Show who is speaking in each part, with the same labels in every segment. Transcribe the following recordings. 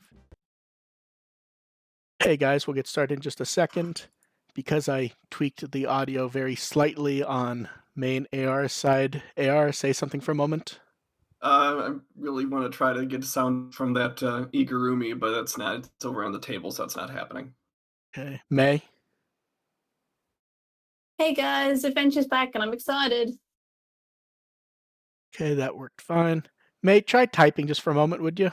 Speaker 1: Live. Hey guys, we'll get started in just a second. Because I tweaked the audio very slightly on main AR's side, AR, say something for a moment.
Speaker 2: I really want to try to get sound from that Igurumi, but that's not. It's over on the table, so that's not happening.
Speaker 1: Okay, May.
Speaker 3: Hey guys, Adventure's back and I'm excited.
Speaker 1: Okay, that worked fine. May, try typing just for a moment, would you?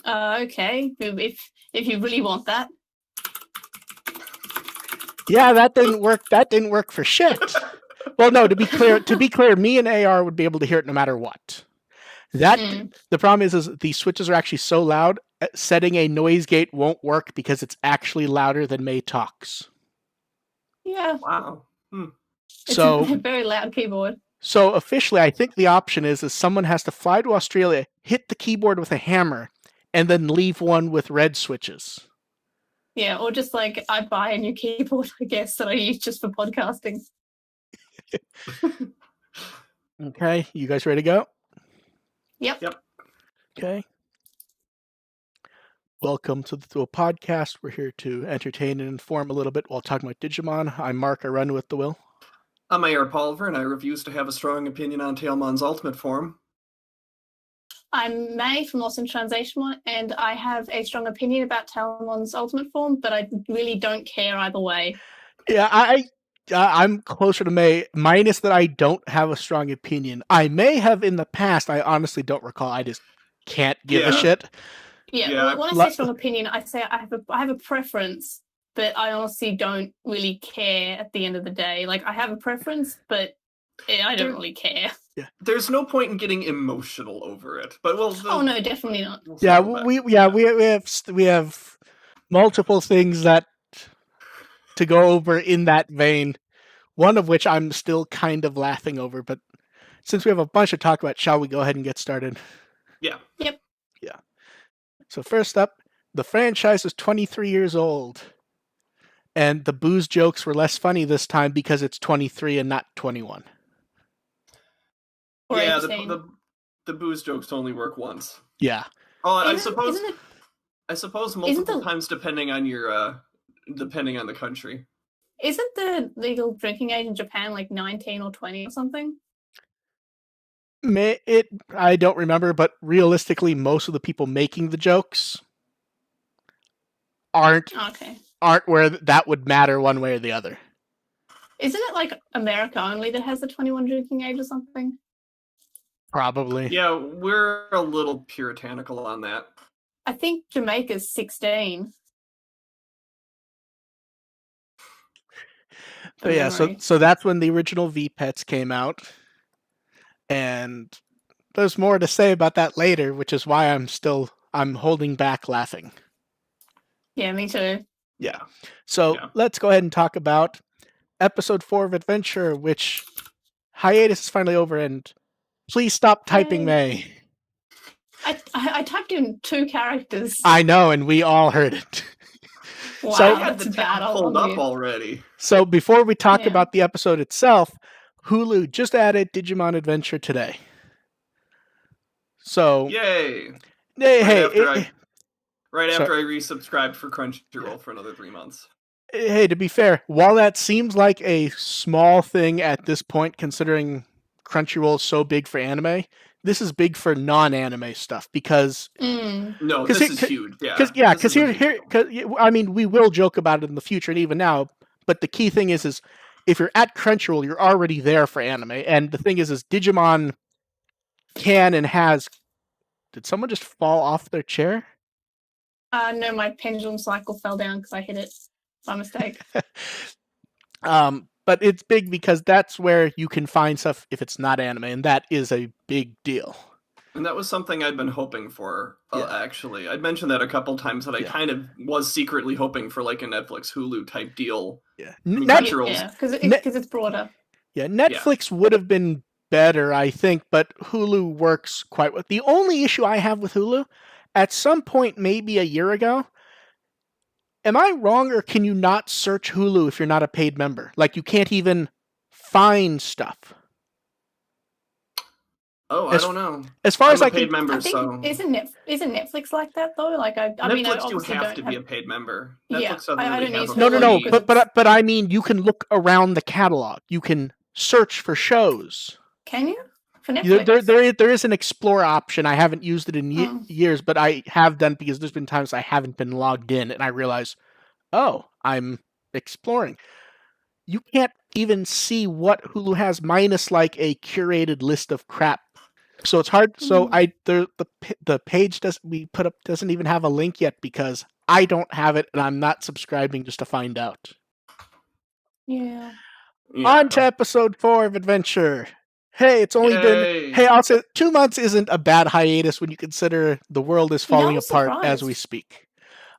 Speaker 3: Okay, if you really want that.
Speaker 1: Yeah, that didn't work. That didn't work for shit. Well, no, to be clear, me and AR would be able to hear it no matter what. The problem is these switches are actually so loud, setting a noise gate won't work because it's actually louder than May talks.
Speaker 3: Yeah.
Speaker 2: Wow.
Speaker 3: It's a very loud keyboard.
Speaker 1: So officially, I think the option is someone has to fly to Australia, hit the keyboard with a hammer, and then leave one with red switches.
Speaker 3: Yeah, or just like I buy a new keyboard, I guess, that I use just for podcasting.
Speaker 1: Okay, you guys ready to go?
Speaker 3: Yep.
Speaker 1: Okay. Welcome to a podcast. We're here to entertain and inform a little bit while talking about Digimon. I'm Mark, I run with the Will.
Speaker 2: I'm A.R. Pulver, and I refuse to have a strong opinion on Tailmon's ultimate form.
Speaker 3: I'm May from Lost in Translation, and I have a strong opinion about Talmon's ultimate form, but I really don't care either way.
Speaker 1: Yeah, I'm closer to May, minus that I don't have a strong opinion. I may have in the past, I honestly don't recall. I just can't give a shit.
Speaker 3: Yeah. When I say strong opinion, I say I have a preference, but I honestly don't really care at the end of the day. Like, I have a preference, but I don't really care.
Speaker 1: Yeah.
Speaker 2: There's no point in getting emotional over it. But
Speaker 3: oh no, definitely not.
Speaker 1: We have multiple things that to go over in that vein. One of which I'm still kind of laughing over, but since we have a bunch to talk about, shall we go ahead and get started?
Speaker 2: Yeah.
Speaker 3: Yep.
Speaker 1: Yeah. So first up, the franchise is 23 years old. And the booze jokes were less funny this time because it's 23 and not 21.
Speaker 3: Or
Speaker 2: yeah, the booze jokes only work once.
Speaker 1: Yeah.
Speaker 2: Oh, I suppose multiple times depending on the country.
Speaker 3: Isn't the legal drinking age in Japan like 19 or 20 or something?
Speaker 1: I don't remember, but realistically, most of the people making the jokes aren't where that would matter one way or the other.
Speaker 3: Isn't it like America only that has the 21 drinking age or something?
Speaker 1: Probably.
Speaker 2: Yeah, we're a little puritanical on that.
Speaker 3: I think Jamaica's 16.
Speaker 1: But yeah, so that's when the original V-Pets came out. And there's more to say about that later, which is why I'm holding back laughing.
Speaker 3: Yeah, me too.
Speaker 1: Yeah. So let's go ahead and talk about episode 4 of Adventure, which hiatus is finally over, and please stop typing, May.
Speaker 3: I typed in 2 characters.
Speaker 1: I know, and we all heard it.
Speaker 3: Wow,
Speaker 2: so I had the tab pulled up already.
Speaker 1: So before we talk about the episode itself, Hulu just added Digimon Adventure today. So
Speaker 2: yay!
Speaker 1: Right
Speaker 2: after I resubscribed for Crunchyroll for another 3 months.
Speaker 1: Hey, to be fair, while that seems like a small thing at this point, considering Crunchyroll is so big for anime, this is big for non-anime stuff because
Speaker 2: no, this is huge.
Speaker 1: Because I mean, we will joke about it in the future and even now, but the key thing is if you're at Crunchyroll, you're already there for anime, and the thing is Digimon can and has. Did someone just fall off their chair?
Speaker 3: No, my pendulum cycle fell down because I hit it by mistake.
Speaker 1: But it's big because that's where you can find stuff if it's not anime, and that is a big deal.
Speaker 2: And that was something I'd been hoping for, actually. I'd mentioned that a couple times that I kind of was secretly hoping for like a Netflix Hulu type deal.
Speaker 1: Yeah,
Speaker 3: because it's broader.
Speaker 1: Yeah, Netflix would have been better, I think, but Hulu works quite well. The only issue I have with Hulu, at some point maybe a year ago, am I wrong, or can you not search Hulu if you're not a paid member? Like, you can't even find stuff.
Speaker 2: Oh, I don't know.
Speaker 1: As far as
Speaker 2: I'm
Speaker 1: I
Speaker 2: a paid
Speaker 1: can,
Speaker 2: member,
Speaker 3: I think
Speaker 2: so
Speaker 3: isn't Netflix like that though? Like I mean, I
Speaker 2: Netflix do
Speaker 3: obviously
Speaker 2: have to
Speaker 3: don't
Speaker 2: be
Speaker 3: have.
Speaker 2: a paid member.
Speaker 3: Yeah,
Speaker 2: Netflix doesn't
Speaker 3: I
Speaker 2: really
Speaker 3: don't
Speaker 2: have
Speaker 3: use
Speaker 2: a
Speaker 3: Hulu
Speaker 1: no.
Speaker 2: free-
Speaker 3: because
Speaker 1: But I mean, you can look around the catalog. You can search for shows.
Speaker 3: Can you? For Netflix?
Speaker 1: There is an explore option. I haven't used it in years, but I have done because there's been times I haven't been logged in, and I realize, oh, I'm exploring. You can't even see what Hulu has minus like a curated list of crap. So it's hard. So the page we put up doesn't even have a link yet because I don't have it, and I'm not subscribing just to find out.
Speaker 3: Yeah.
Speaker 1: On to episode 4 of Adventure. Hey, it's only been. Hey, I'll say 2 months isn't a bad hiatus when you consider the world is falling apart as we speak.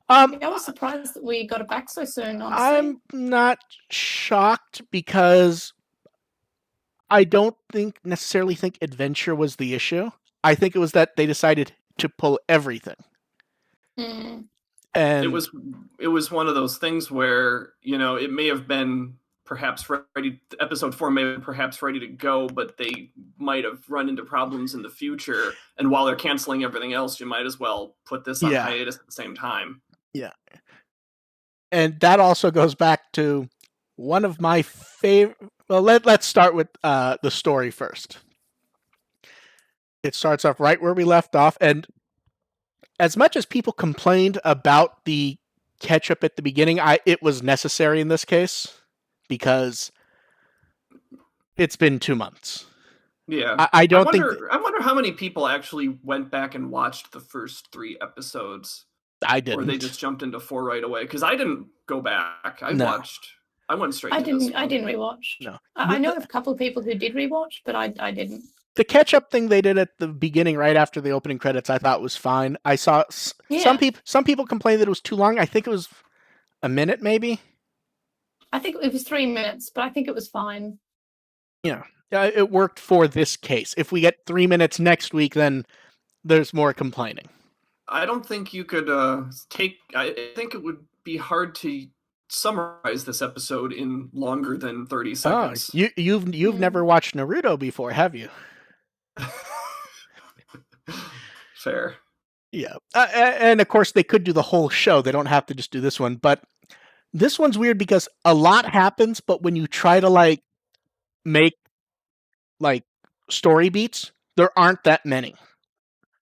Speaker 3: I was surprised that we got it back so soon, honestly.
Speaker 1: I'm not shocked because I don't necessarily think Adventure was the issue. I think it was that they decided to pull everything.
Speaker 3: Mm.
Speaker 1: And
Speaker 2: it was one of those things where, it may have been perhaps ready. Episode 4 may have been perhaps ready to go, but they might have run into problems in the future. And while they're canceling everything else, you might as well put this on hiatus at the same time.
Speaker 1: Yeah. And that also goes back to one of my favorite. Well, let's start with the story first. It starts off right where we left off, and as much as people complained about the catch-up at the beginning, it was necessary in this case because it's been 2 months.
Speaker 2: Yeah,
Speaker 1: I
Speaker 2: wonder how many people actually went back and watched the first 3 episodes.
Speaker 1: I didn't.
Speaker 2: Or they just jumped into 4 right away because I didn't go back. I went straight.
Speaker 3: I didn't rewatch.
Speaker 1: No,
Speaker 3: I know of a couple of people who did rewatch, but I didn't.
Speaker 1: The catch-up thing they did at the beginning, right after the opening credits, I thought was fine. I saw some people complain that it was too long. I think it was a minute, maybe.
Speaker 3: I think it was 3 minutes, but I think it was fine.
Speaker 1: Yeah, it worked for this case. If we get 3 minutes next week, then there's more complaining.
Speaker 2: I don't think you could I think it would be hard to summarize this episode in longer than 30 seconds.
Speaker 1: Oh, you've never watched Naruto before, have you?
Speaker 2: Fair.
Speaker 1: Yeah, and of course they could do the whole show. They don't have to just do this one, but this one's weird because a lot happens, but when you try to make story beats, there aren't that many.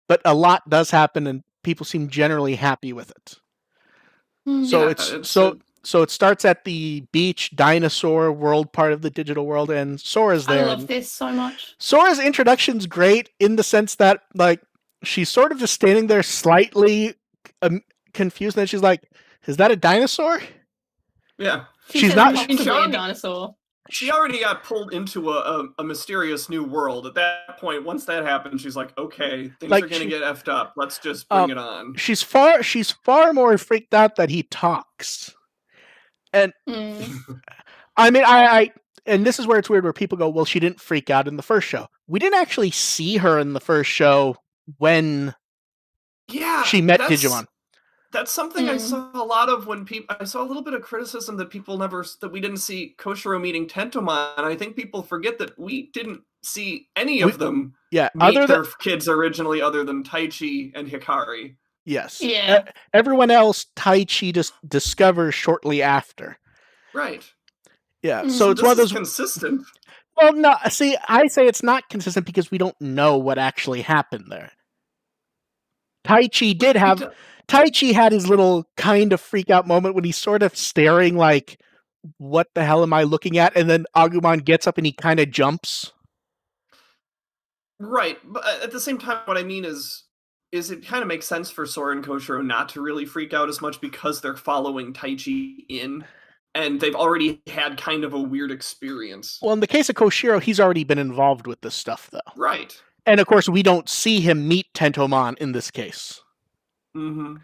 Speaker 1: But a lot does happen, and people seem generally happy with it. So it starts at the beach dinosaur world part of the digital world, and Sora's there.
Speaker 3: I love this so much.
Speaker 1: Sora's introduction's great in the sense that she's sort of just standing there slightly confused, and then she's like, "Is that a dinosaur?"
Speaker 2: Yeah,
Speaker 1: she's not
Speaker 3: possibly a dinosaur.
Speaker 2: She already got pulled into a mysterious new world. At that point, once that happened, she's like, okay, things are going to get effed up. Let's just bring it on.
Speaker 1: She's far more freaked out that he talks. And I mean, and this is where it's weird where people go, well, she didn't freak out in the first show. We didn't actually see her in the first show when she met Digimon.
Speaker 2: That's something I saw a lot of when I saw a little bit of criticism that that we didn't see Koshiro meeting Tentomon, and I think people forget that we didn't see any of them meet their kids originally other than Taichi and Hikari.
Speaker 1: Yes.
Speaker 3: Yeah.
Speaker 1: Everyone else, Taichi just discovers shortly after.
Speaker 2: Right.
Speaker 1: Yeah, so it's one of those...
Speaker 2: consistent.
Speaker 1: Well, no, see, I say it's not consistent because we don't know what actually happened there. Taichi had his little kind of freak out moment when he's sort of staring like, what the hell am I looking at? And then Agumon gets up and he kind of jumps.
Speaker 2: Right, but at the same time, what I mean is it kind of makes sense for Sora and Koshiro not to really freak out as much because they're following Taichi in, and they've already had kind of a weird experience.
Speaker 1: Well, in the case of Koshiro, he's already been involved with this stuff, though.
Speaker 2: Right.
Speaker 1: And of course, we don't see him meet Tentomon in this case.
Speaker 2: Mm-hmm.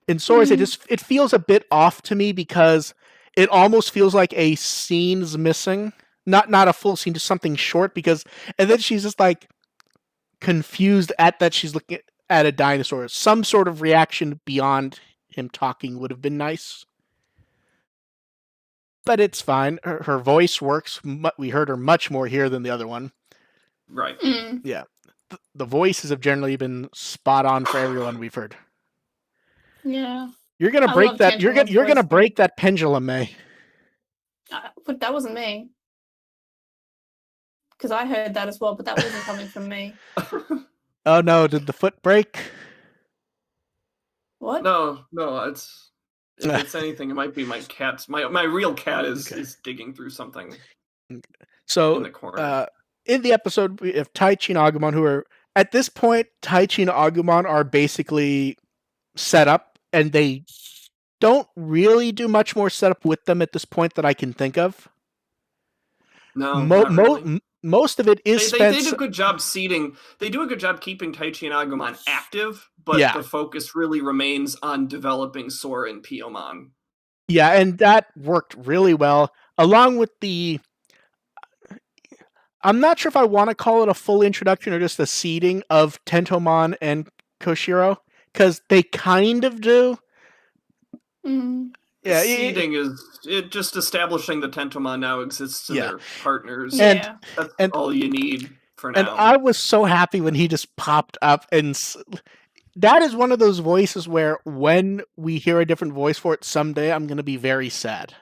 Speaker 1: In Soars, it feels a bit off to me because it almost feels like a scene's missing. Not a full scene, just something short and then she's just confused at that she's looking at a dinosaur. Some sort of reaction beyond him talking would have been nice. But it's fine. Her voice works. We heard her much more here than the other one.
Speaker 2: Right.
Speaker 1: Yeah. the voices have generally been spot on for everyone we've heard.
Speaker 3: Yeah.
Speaker 1: You're gonna break that. You're gonna break that pendulum, May.
Speaker 3: But that wasn't me. Because I heard that as well, but that wasn't coming from me.
Speaker 1: Oh no! Did the foot break?
Speaker 3: What?
Speaker 2: No. If it's anything, it might be my cat's. My real cat is digging through something.
Speaker 1: So
Speaker 2: in the corner.
Speaker 1: In the episode, we have Taichi and Agumon, who are at this point, Taichi and Agumon are basically set up, and they don't really do much more setup with them at this point that I can think of.
Speaker 2: No, not really.
Speaker 1: Most of it is
Speaker 2: they do a good job seeding. They do a good job keeping Taichi and Agumon active, but the focus really remains on developing Sora and Piyomon.
Speaker 1: Yeah, and that worked really well, along with the... I'm not sure if I want to call it a full introduction or just a seeding of Tentomon and Koshiro, because they kind of do.
Speaker 3: Mm.
Speaker 1: Yeah,
Speaker 2: seeding is just establishing that Tentomon now exists and they're partners.
Speaker 3: Yeah.
Speaker 2: That's all you need for now.
Speaker 1: And I was so happy when he just popped up, and that is one of those voices where when we hear a different voice for it someday, I'm going to be very sad.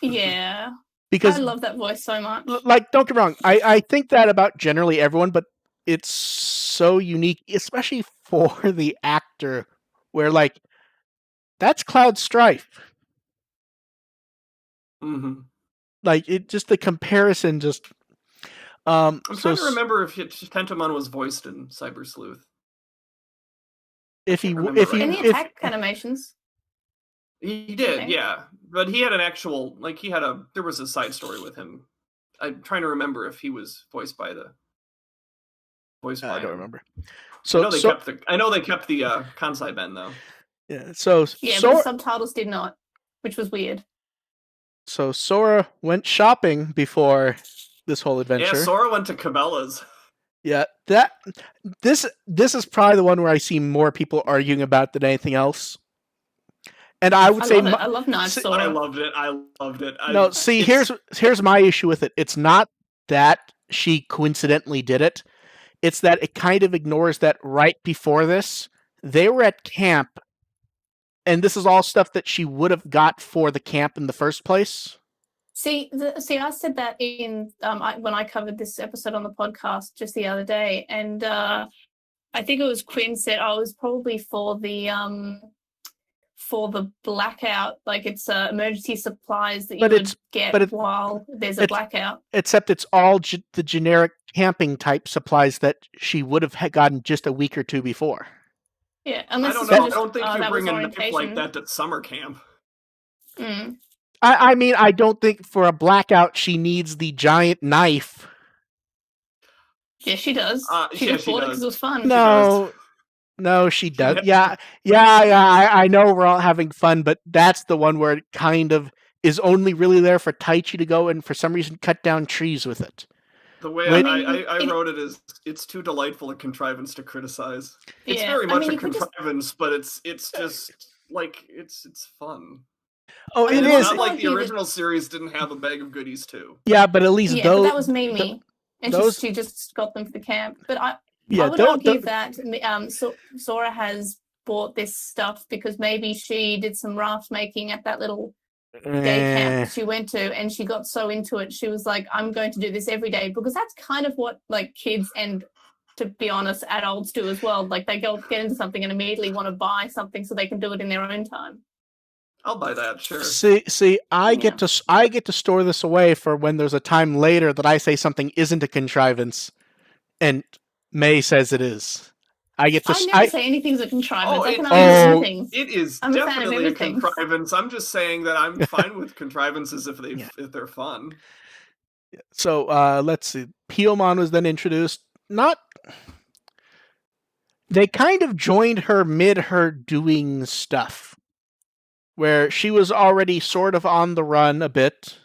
Speaker 3: Yeah.
Speaker 1: Because
Speaker 3: I love that voice so much.
Speaker 1: Like, don't get me wrong, I think that about generally everyone, but it's so unique, especially for the actor, where, like, that's Cloud Strife.
Speaker 2: Mm-hmm.
Speaker 1: Like, the comparison just...
Speaker 2: I'm trying to remember if Tentomon was voiced in Cyber Sleuth.
Speaker 1: If he
Speaker 3: any attack animations.
Speaker 2: He did, yeah. But he had an actual, like, there was a side story with him. I'm trying to remember if he was voiced by the voice.
Speaker 1: I don't remember.
Speaker 2: I know they kept the Kansai Ben though.
Speaker 1: Yeah.
Speaker 3: But the subtitles did not, which was weird.
Speaker 1: So Sora went shopping before this whole adventure.
Speaker 2: Yeah, Sora went to Cabela's.
Speaker 1: Yeah, this is probably the one where I see more people arguing about than anything else. And I would say
Speaker 3: I love Knife Sora.
Speaker 2: I loved it.
Speaker 1: No, see, here's my issue with it. It's not that she coincidentally did it. It's that it kind of ignores that right before this, they were at camp, and this is all stuff that she would have got for the camp in the first place.
Speaker 3: See, I said that in when I covered this episode on the podcast just the other day, and I think it was Quinn said, "Oh, it was probably for the blackout, like it's emergency supplies that you would get while there's a blackout."
Speaker 1: Except it's all the generic camping type supplies that she would have gotten just a week or two before.
Speaker 3: Yeah, unless
Speaker 2: I don't think you bring a knife like that to summer camp.
Speaker 3: Mm.
Speaker 1: I mean, I don't think for a blackout she needs the giant knife.
Speaker 3: Yeah, she does. She just bought it because it was fun.
Speaker 1: No, she does. Yeah. I know we're all having fun, but that's the one where it kind of is only really there for Taichi to go and for some reason cut down trees with it.
Speaker 2: The way I wrote it is, it's too delightful a contrivance to criticize. It's very much a contrivance, but it's just like it's fun.
Speaker 1: Oh, it is.
Speaker 2: Not like the original series didn't have a bag of goodies too.
Speaker 1: Yeah, but at least
Speaker 3: but that was Mimi, and she just got them for the camp. But I would argue that Sora has bought this stuff because maybe she did some raft making at that little day camp she went to, and she got so into it, she was like, "I'm going to do this every day," because that's kind of what like kids and, to be honest, adults do as well. Like they get into something and immediately want to buy something so they can do it in their own time.
Speaker 2: I'll buy that, sure.
Speaker 1: See, I get to store this away for when there's a time later that I say something isn't a contrivance, and May says it is. I
Speaker 3: never say anything's a contrivance. I can understand things.
Speaker 2: It is definitely a contrivance. I'm just saying that I'm fine with contrivances if they're fun.
Speaker 1: So let's see. Piyomon was then introduced. They kind of joined her mid her doing stuff, where she was already sort of on the run a bit.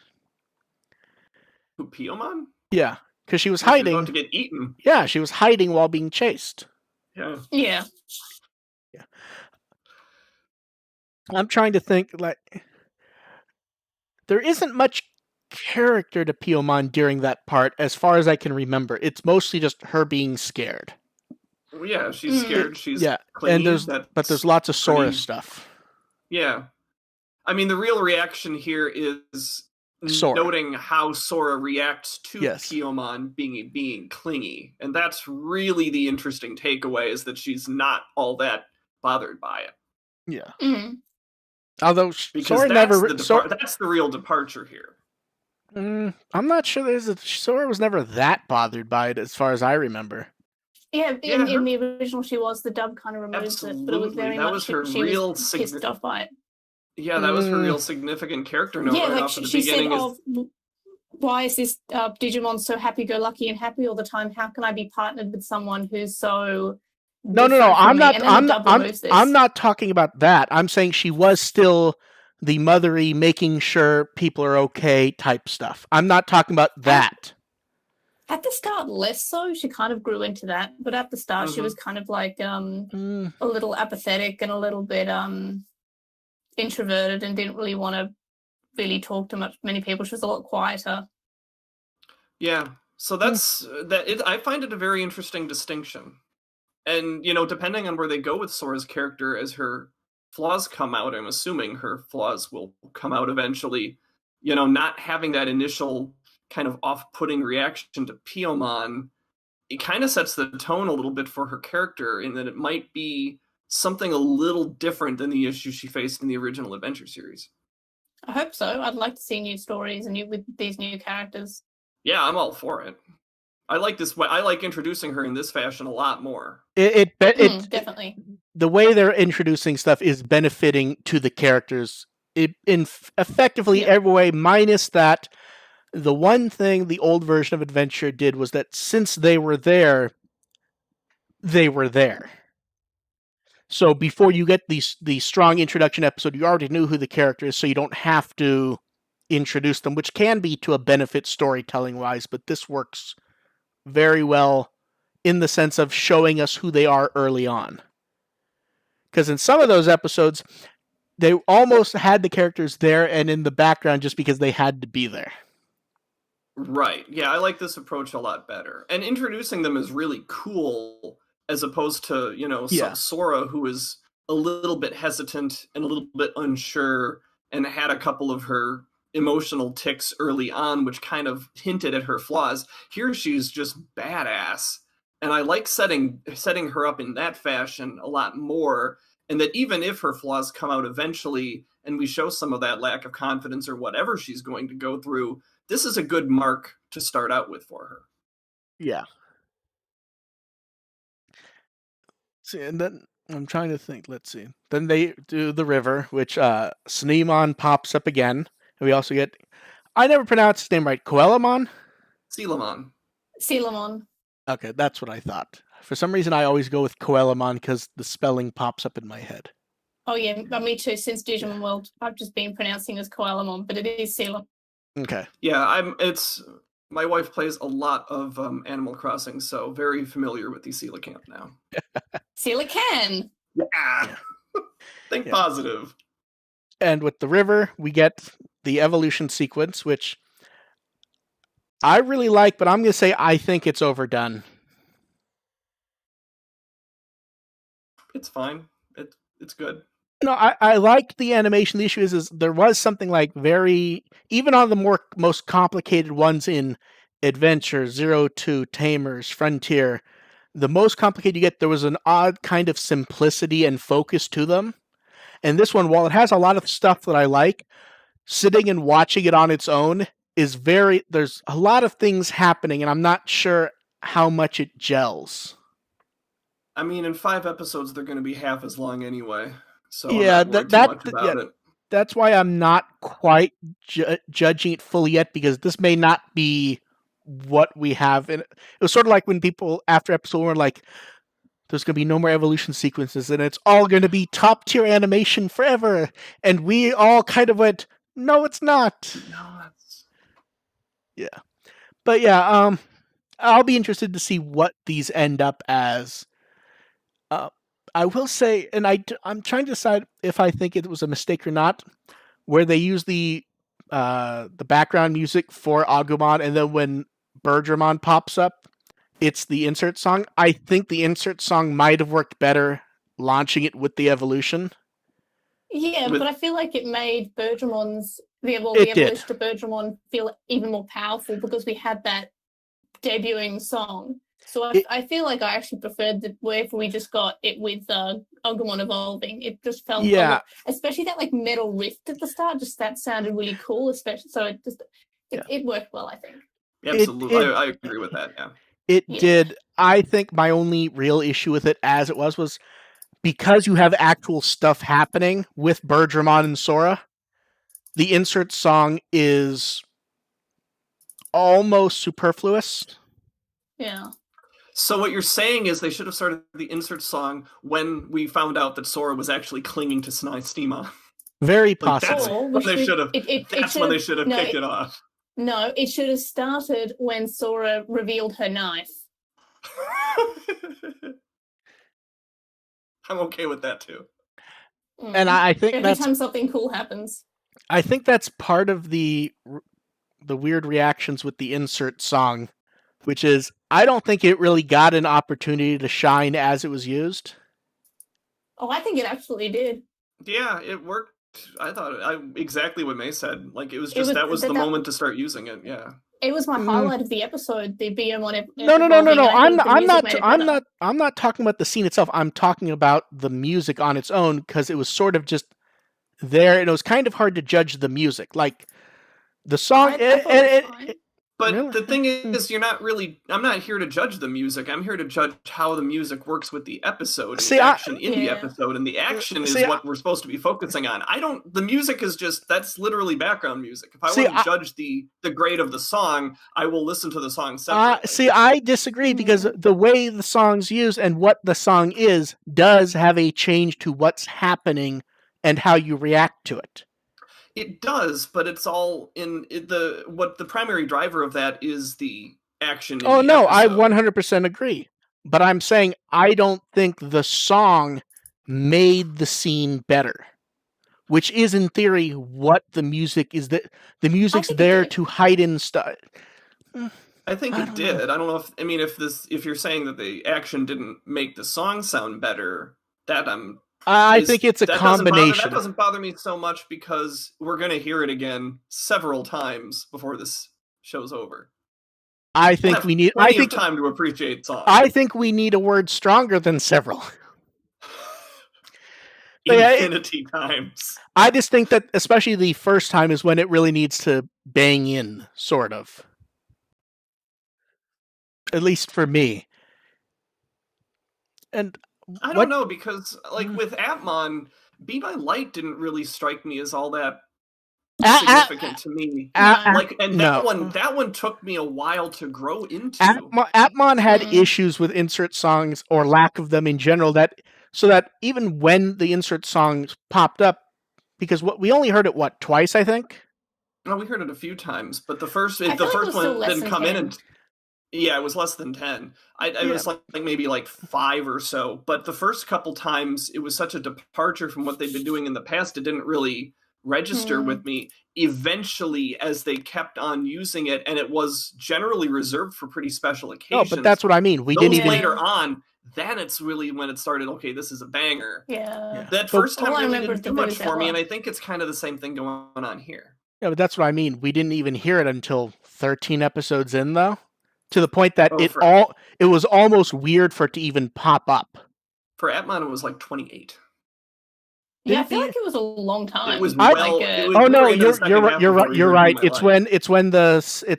Speaker 2: Who, Piyomon?
Speaker 1: Yeah, because she was hiding.
Speaker 2: She was about to get eaten.
Speaker 1: Yeah, she was hiding while being chased.
Speaker 3: Yeah.
Speaker 1: I'm trying to think, like, there isn't much character to Piyomon during that part, as far as I can remember. It's mostly just her being scared.
Speaker 2: Well, yeah, she's scared. She's
Speaker 1: clingy. And there's lots of Sora stuff.
Speaker 2: Yeah. I mean, the real reaction here is Sora. Noting how Sora reacts to Piyomon being clingy. And that's really the interesting takeaway, is that she's not all that bothered by it.
Speaker 1: Yeah.
Speaker 3: Mm-hmm.
Speaker 1: Although Sora
Speaker 2: that's the real departure here.
Speaker 1: I'm not sure Sora was never that bothered by it, as far as I remember.
Speaker 3: Yeah, in the original she was. The dub kind of removes it, but it was very much she was pissed off by it.
Speaker 2: Yeah, that was her real significant character note off at the beginning.
Speaker 3: Said, why is this Digimon so happy-go-lucky and happy all the time? How can I be partnered with someone who's so...
Speaker 1: No, I'm not talking about that. I'm saying she was still the mothery, making sure people are okay type stuff. I'm not talking about that.
Speaker 3: At the start, less so. She kind of grew into that. But at the start, she was kind of like a little apathetic and a little bit introverted and didn't really want to really talk to many people. She was a lot quieter.
Speaker 2: Yeah. So that's I find it a very interesting distinction. And, depending on where they go with Sora's character as her flaws come out, I'm assuming her flaws will come out eventually, not having that initial kind of off-putting reaction to Piyomon, it kind of sets the tone a little bit for her character, in that it might be something a little different than the issues she faced in the original Adventure series.
Speaker 3: I hope so. I'd like to see new stories and with these new characters.
Speaker 2: Yeah, I'm all for it. I like this. I like introducing her in this fashion a lot more.
Speaker 3: Definitely.
Speaker 1: The way they're introducing stuff is benefiting to the characters effectively every way, minus that the one thing the old version of Adventure did was that since they were there, they were there. So before you get the strong introduction episode, you already knew who the character is, so you don't have to introduce them, which can be to a benefit storytelling-wise, but this works very well in the sense of showing us who they are early on. Because in some of those episodes, they almost had the characters there and in the background just because they had to be there.
Speaker 2: Right. Yeah, I like this approach a lot better. And introducing them is really cool, as opposed to, Sora, who is a little bit hesitant and a little bit unsure and had a couple of her emotional tics early on, which kind of hinted at her flaws. Here she's just badass. And I like setting her up in that fashion a lot more. And that even if her flaws come out eventually and we show some of that lack of confidence or whatever she's going to go through, this is a good mark to start out with for her.
Speaker 1: Yeah. See, and then I'm trying to think. Let's see. Then they do the river, which Sneemon pops up again. And we also get, I never pronounced his name right, Coelamon?
Speaker 3: Sealamon.
Speaker 1: Okay, that's what I thought. For some reason, I always go with Coelamon because the spelling pops up in my head.
Speaker 3: Oh yeah, me too. Since Digimon World, I've just been pronouncing as Coelamon, but it is Sealamon.
Speaker 1: Okay.
Speaker 2: Yeah, my wife plays a lot of Animal Crossing, so very familiar with the coelacanth now.
Speaker 3: Coelacanth.
Speaker 2: Yeah. Think positive.
Speaker 1: And with the river, we get the evolution sequence, which I really like, but I'm going to say I think it's overdone.
Speaker 2: It's fine. It's good.
Speaker 1: No, I liked the animation. The issue is there was something like even on the most complicated ones in Adventure, 0-2, Tamers, Frontier, the most complicated you get, there was an odd kind of simplicity and focus to them. And this one, while it has a lot of stuff that I like, sitting and watching it on its own is there's a lot of things happening, and I'm not sure how much it gels.
Speaker 2: I mean, in 5 episodes, they're going to be half as long anyway. So
Speaker 1: yeah, that's why I'm not quite judging it fully yet, because this may not be what we have. And it was sort of like when people after episode 1 were like, there's going to be no more evolution sequences, and it's all going to be top tier animation forever. And we all kind of went, no, it's not. Yeah. But yeah, I'll be interested to see what these end up as. I will say, and I'm trying to decide if I think it was a mistake or not, where they use the background music for Agumon, and then when Birdramon pops up, it's the insert song. I think the insert song might have worked better launching it with the evolution.
Speaker 3: Yeah, but I feel like it made Birdramon evolution to Birdramon feel even more powerful because we had that debuting song. So I feel like I actually preferred the where we just got it with Agumon evolving. It just felt especially that like metal riff at the start. Just that sounded really cool. Especially so it worked well. I think.
Speaker 2: Absolutely, I agree with that. Yeah,
Speaker 1: it did. I think my only real issue with it as it was because you have actual stuff happening with Birdramon and Sora. The insert song is almost superfluous.
Speaker 3: Yeah.
Speaker 2: So what you're saying is they should have started the insert song when we found out that Sora was actually clinging to Steema.
Speaker 1: Very possible.
Speaker 2: That's when they should have kicked it off.
Speaker 3: No, it should have started when Sora revealed her knife.
Speaker 2: I'm okay with that too.
Speaker 1: And I think
Speaker 3: every time something cool happens.
Speaker 1: I think that's part of the weird reactions with the insert song, which is I don't think it really got an opportunity to shine as it was used.
Speaker 3: Oh, I think it absolutely did.
Speaker 2: Yeah, it worked. I thought exactly what May said. Like it was that was the moment to start using it. Yeah.
Speaker 3: It was my highlight of the episode. The Birdramon.
Speaker 1: No. I'm not talking about the scene itself. I'm talking about the music on its own because it was sort of just there, and it was kind of hard to judge the music. Like the song,
Speaker 2: but really? The thing is, I'm not here to judge the music. I'm here to judge how the music works with the episode, the action in the episode, and the action is what we're supposed to be focusing on. The music is that's literally background music. If I want to judge the grade of the song, I will listen to the song separately.
Speaker 1: I disagree because the way the song's used and what the song is does have a change to what's happening and how you react to it.
Speaker 2: It does, but it's all in the primary driver of that is the action.
Speaker 1: Oh no, I 100% agree. But I'm saying I don't think the song made the scene better, which is in theory what the music is. The music's there to heighten stuff.
Speaker 2: I think it did. I don't know if you're saying that the action didn't make the song sound better, I
Speaker 1: think it's a combination.
Speaker 2: That doesn't bother me so much because we're going to hear it again several times before this show's over.
Speaker 1: I think we need
Speaker 2: time to appreciate songs.
Speaker 1: I think we need a word stronger than several.
Speaker 2: Infinity times.
Speaker 1: I just think that especially the first time is when it really needs to bang in, sort of. At least for me. And
Speaker 2: I don't know, because with Atmon, Be My Light didn't really strike me as all that significant to me. That one took me a while to grow into.
Speaker 1: Atmon had issues with insert songs or lack of them in general, so that even when the insert songs popped up, because we only heard it twice, I think.
Speaker 2: No, we heard it a few times, but the first one didn't come in and. Yeah, it was less than 10. It was maybe 5 or so. But the first couple times, it was such a departure from what they've been doing in the past. It didn't really register with me. Eventually, as they kept on using it, and it was generally reserved for pretty special occasions.
Speaker 1: No, but that's what I mean.
Speaker 2: Later on, then it's really when it started, okay, this is a banger.
Speaker 3: Yeah.
Speaker 2: That first time really didn't do much for me, and I think it's kind of the same thing going on here.
Speaker 1: Yeah, but that's what I mean. We didn't even hear it until 13 episodes in, though. To the point that it was almost weird for it to even pop up.
Speaker 2: For Atmon, it was 28.
Speaker 3: Yeah, I feel like it was a long time.
Speaker 2: It was
Speaker 1: you're right. It's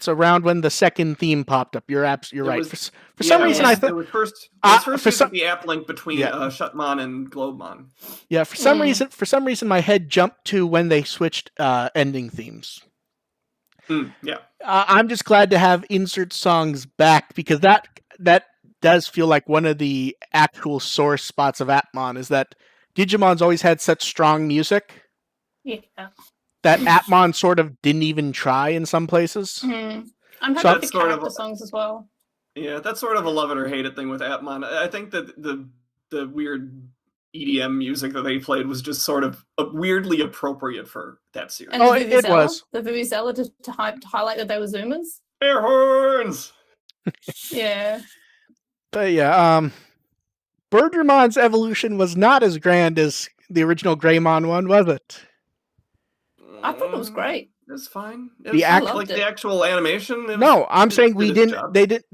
Speaker 1: around when the second theme popped up. You're right. For some reason, I thought
Speaker 2: it was first the app link between Shutmon and Globemon.
Speaker 1: Yeah, for some reason, my head jumped to when they switched ending themes.
Speaker 2: Yeah.
Speaker 1: I'm just glad to have insert songs back because that does feel like one of the actual sore spots of Atmon is that Digimon's always had such strong music.
Speaker 3: Yeah.
Speaker 1: That Atmon sort of didn't even try in some places.
Speaker 3: I'm happy with the character songs as well.
Speaker 2: Yeah, that's sort of a love it or hate it thing with Atmon. I think that the weird EDM music that they played was just sort of weirdly appropriate for that series.
Speaker 3: And it was. The Vuvuzela to highlight that they were Zoomers.
Speaker 2: Air horns!
Speaker 3: Yeah.
Speaker 1: But yeah, Birdramon's evolution was not as grand as the original Greymon one, was it?
Speaker 3: I thought it was great.
Speaker 2: It's fine.
Speaker 1: The
Speaker 2: actual animation.
Speaker 1: No, I'm saying we didn't. Job. They did.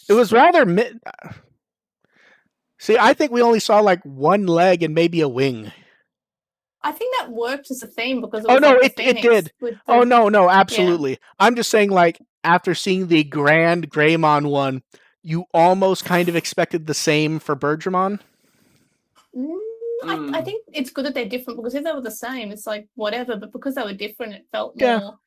Speaker 1: It was rather mid. See, I think we only saw like one leg and maybe a wing.
Speaker 3: I think that worked as a theme because
Speaker 1: it did. No, absolutely. Yeah. I'm just saying, like, after seeing the grand Greymon one, you almost kind of expected the same for Birdramon.
Speaker 3: I think it's good that they're different, because if they were the same, it's like whatever. But because they were different, it felt more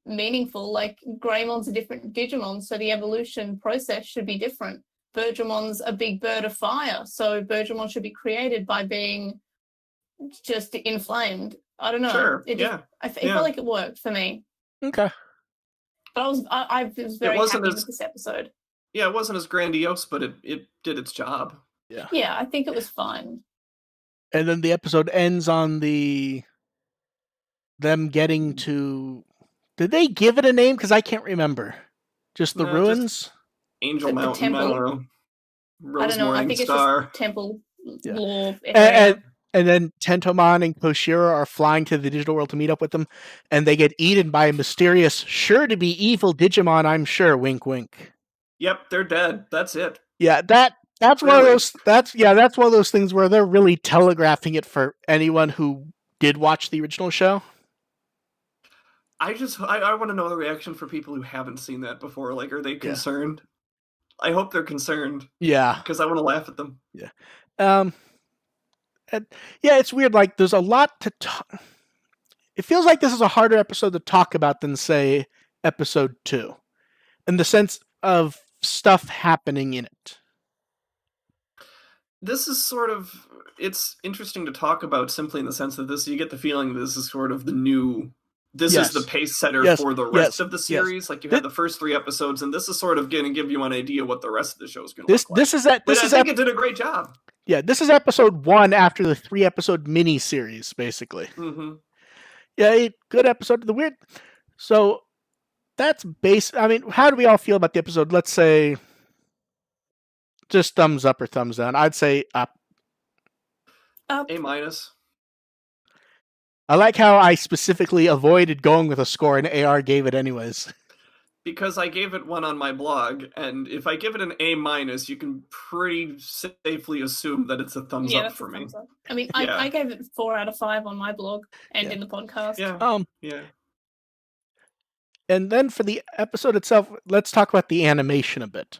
Speaker 3: meaningful. Like, Greymon's a different Digimon, so the evolution process should be different. Birdramon's a big bird of fire, so Birdramon should be created by being just inflamed. I don't know.
Speaker 2: Sure.
Speaker 3: It felt like it worked for me.
Speaker 1: Okay.
Speaker 3: But I was very happy with this episode.
Speaker 2: Yeah, it wasn't as grandiose, but it did its job.
Speaker 1: Yeah.
Speaker 3: Yeah, I think it was fine.
Speaker 1: And then the episode ends on them getting to... Did they give it a name? Because I can't remember. Just the ruins?
Speaker 2: Just Angel Mountain,
Speaker 3: temple.
Speaker 2: I don't know. Rose
Speaker 3: I don't know.
Speaker 2: Morning
Speaker 3: I think
Speaker 2: Star.
Speaker 3: It's just temple lore.
Speaker 1: And then Tentomon and Koshiro are flying to the digital world to meet up with them, and they get eaten by a mysterious, sure-to-be evil Digimon, I'm sure, wink, wink.
Speaker 2: Yep, they're dead. That's it.
Speaker 1: Yeah, that's one of those. That's one of those things where they're really telegraphing it for anyone who did watch the original show.
Speaker 2: I want to know the reaction for people who haven't seen that before. Like, are they concerned? I hope they're concerned.
Speaker 1: Yeah,
Speaker 2: because I want to laugh at them.
Speaker 1: Yeah. It's weird. Like, there's a lot to talk. It feels like this is a harder episode to talk about than, say, episode 2, in the sense of stuff happening in it.
Speaker 2: This is sort of, it's interesting to talk about simply in the sense that you get the feeling this is sort of the new, is the pace setter for the rest of the series. Like, you had the first 3 episodes, and this is sort of going to give you an idea what the rest of the show is going to look like. I think it did a great job.
Speaker 1: Yeah, this is episode 1 after the 3-episode mini-series, basically.
Speaker 2: Mm-hmm.
Speaker 1: Yeah, good episode. So, that's I mean, how do we all feel about the episode? Let's say, just thumbs up or thumbs down. I'd say up.
Speaker 3: Up.
Speaker 2: A-.
Speaker 1: I like how I specifically avoided going with a score, and AR gave it anyways.
Speaker 2: Because I gave it 1 on my blog, and if I give it an A-, you can pretty safely assume that it's a thumbs up for me.
Speaker 3: Up. I mean, I gave it 4 out of 5 on my blog and in the podcast.
Speaker 2: Yeah.
Speaker 1: And then for the episode itself, let's talk about the animation a bit.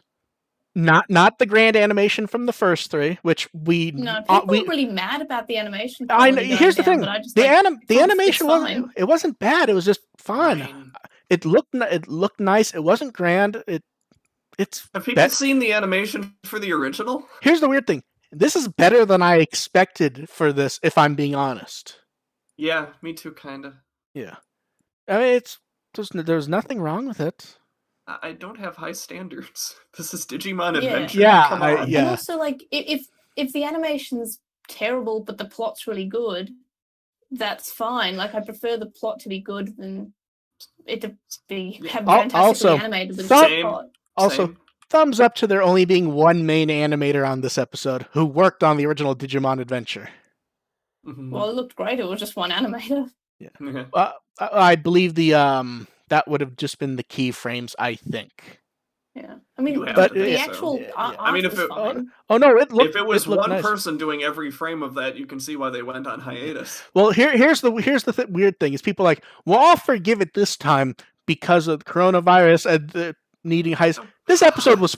Speaker 1: Not the grand animation from the first 3, which we...
Speaker 3: No, people are really mad about the animation.
Speaker 1: I know. Here's the thing. The animation wasn't bad. It was just fun. It looked nice. It wasn't grand.
Speaker 2: Have people seen the animation for the original?
Speaker 1: Here's the weird thing. This is better than I expected for this, if I'm being honest.
Speaker 2: Yeah, me too, kind of.
Speaker 1: Yeah. I mean, there's nothing wrong with it.
Speaker 2: I don't have high standards. This is Digimon Adventure.
Speaker 1: Yeah,
Speaker 2: come on.
Speaker 3: And also, like, if the animation's terrible but the plot's really good, that's fine. Like, I prefer the plot to be good than it to be fantastically animated with the plot.
Speaker 1: Also, thumbs up to there only being one main animator on this episode who worked on the original Digimon Adventure.
Speaker 2: Mm-hmm.
Speaker 3: Well, it looked great. It was just one animator.
Speaker 1: Yeah. I believe that would have just been the keyframes, I think.
Speaker 3: Yeah, I mean, but the actual art was fine.
Speaker 2: If it was one person doing every frame of that, you can see why they went on hiatus.
Speaker 1: Well, here's the weird thing: is people are like, well, I'll forgive it this time because of the coronavirus and the needing hiatus. This episode was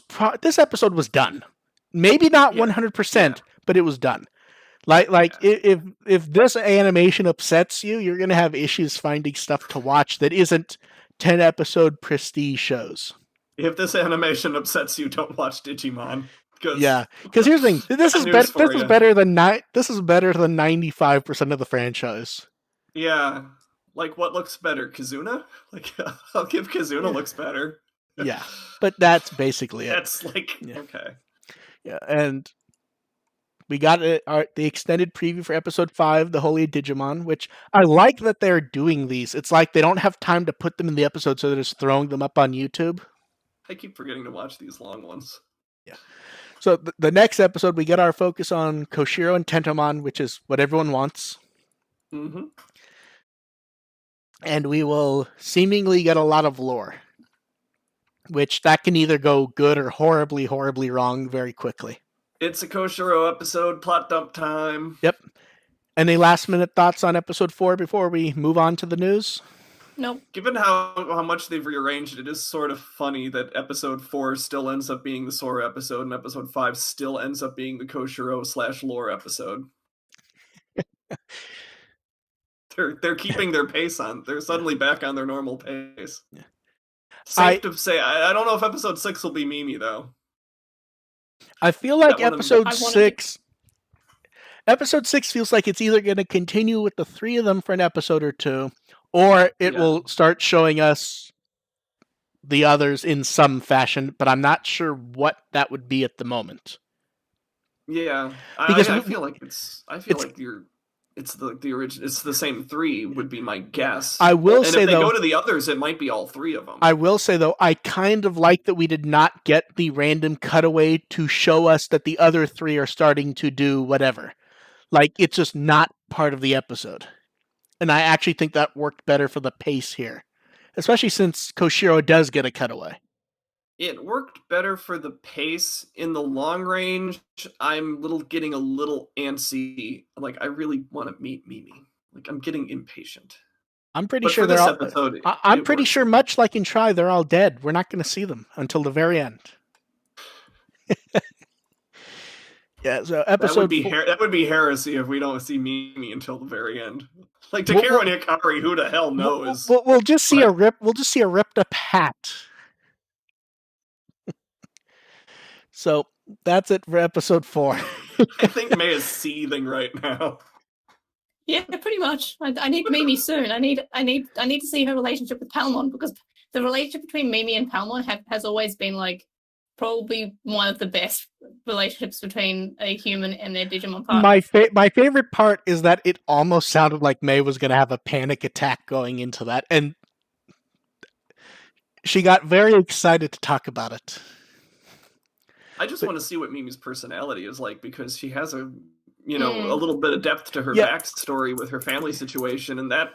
Speaker 1: done. Maybe not 100%, but it was done. If this animation upsets you, you're gonna have issues finding stuff to watch that isn't 10-episode prestige shows.
Speaker 2: If this animation upsets you, don't watch Digimon.
Speaker 1: Because here's the thing: this is better than 95% of the franchise.
Speaker 2: Yeah, like what looks better, Kazuna? Like I'll give Kazuna looks better.
Speaker 1: Yeah, but that's basically it.
Speaker 2: That's like okay.
Speaker 1: Yeah, and We got the extended preview for episode 5, The Holy Digimon, which I like that they're doing these. It's like they don't have time to put them in the episode, so they're just throwing them up on YouTube.
Speaker 2: I keep forgetting to watch these long ones.
Speaker 1: Yeah. So the next episode, we get our focus on Koshiro and Tentomon, which is what everyone wants.
Speaker 2: Mm-hmm.
Speaker 1: And we will seemingly get a lot of lore, which that can either go good or horribly, horribly wrong very quickly.
Speaker 2: It's a Koshiro episode, plot dump time.
Speaker 1: Yep. Any last minute thoughts on episode 4 before we move on to the news?
Speaker 3: Nope.
Speaker 2: Given how much they've rearranged, it is sort of funny that episode 4 still ends up being the Sora episode, and episode 5 still ends up being the Koshiro/lore episode. They're keeping their pace on. They're suddenly back on their normal pace. Yeah. Safe to say, I don't know if episode 6 will be Mimi, though.
Speaker 1: I feel like episode 6 feels like it's either going to continue with the 3 of them for an episode or 2, or it will start showing us the others in some fashion, but I'm not sure what that would be at the moment.
Speaker 2: Yeah, because I feel like it's the original. It's the same 3 would be my guess.
Speaker 1: I will say,
Speaker 2: if they
Speaker 1: though,
Speaker 2: go to the others, it might be all 3 of them.
Speaker 1: I will say, though, I kind of like that we did not get the random cutaway to show us that the other 3 are starting to do whatever. Like, it's just not part of the episode. And I actually think that worked better for the pace here. Especially since Koshiro does get a cutaway.
Speaker 2: It worked better for the pace. In the long range, I'm getting a little antsy. Like, I really want to meet Mimi. Like, I'm getting impatient.
Speaker 1: I'm pretty sure they're all... I'm pretty sure, much like in Try, they're all dead. We're not going to see them until the very end. Yeah, so episode...
Speaker 2: That would be heresy if we don't see Mimi until the very end. Like, Takeru and Hikari, who the hell knows?
Speaker 1: We'll just see We'll just see a ripped up hat. So that's it for episode 4.
Speaker 2: I think May is seething right now.
Speaker 3: Yeah, pretty much. I need Mimi soon. I need to see her relationship with Palmon, because the relationship between Mimi and Palmon has always been like probably one of the best relationships between a human and their Digimon partner.
Speaker 1: My favorite part is that it almost sounded like May was going to have a panic attack going into that, and she got very excited to talk about it.
Speaker 2: I just want to see what Mimi's personality is like, because she has a little bit of depth to her backstory with her family situation, and that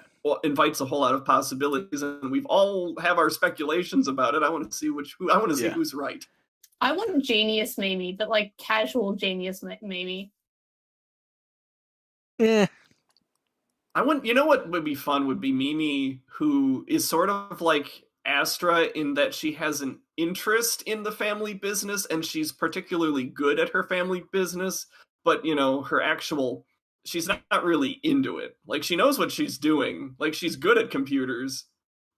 Speaker 2: invites a whole lot of possibilities. And we've all have our speculations about it. I want to see who's right.
Speaker 3: I want genius Mimi, but like casual genius Mimi.
Speaker 1: Yeah.
Speaker 2: You know what would be fun would be Mimi, who is sort of like Astra in that she has an interest in the family business and she's particularly good at her family business, but she's not really into it. Like, she knows what she's doing. Like, she's good at computers,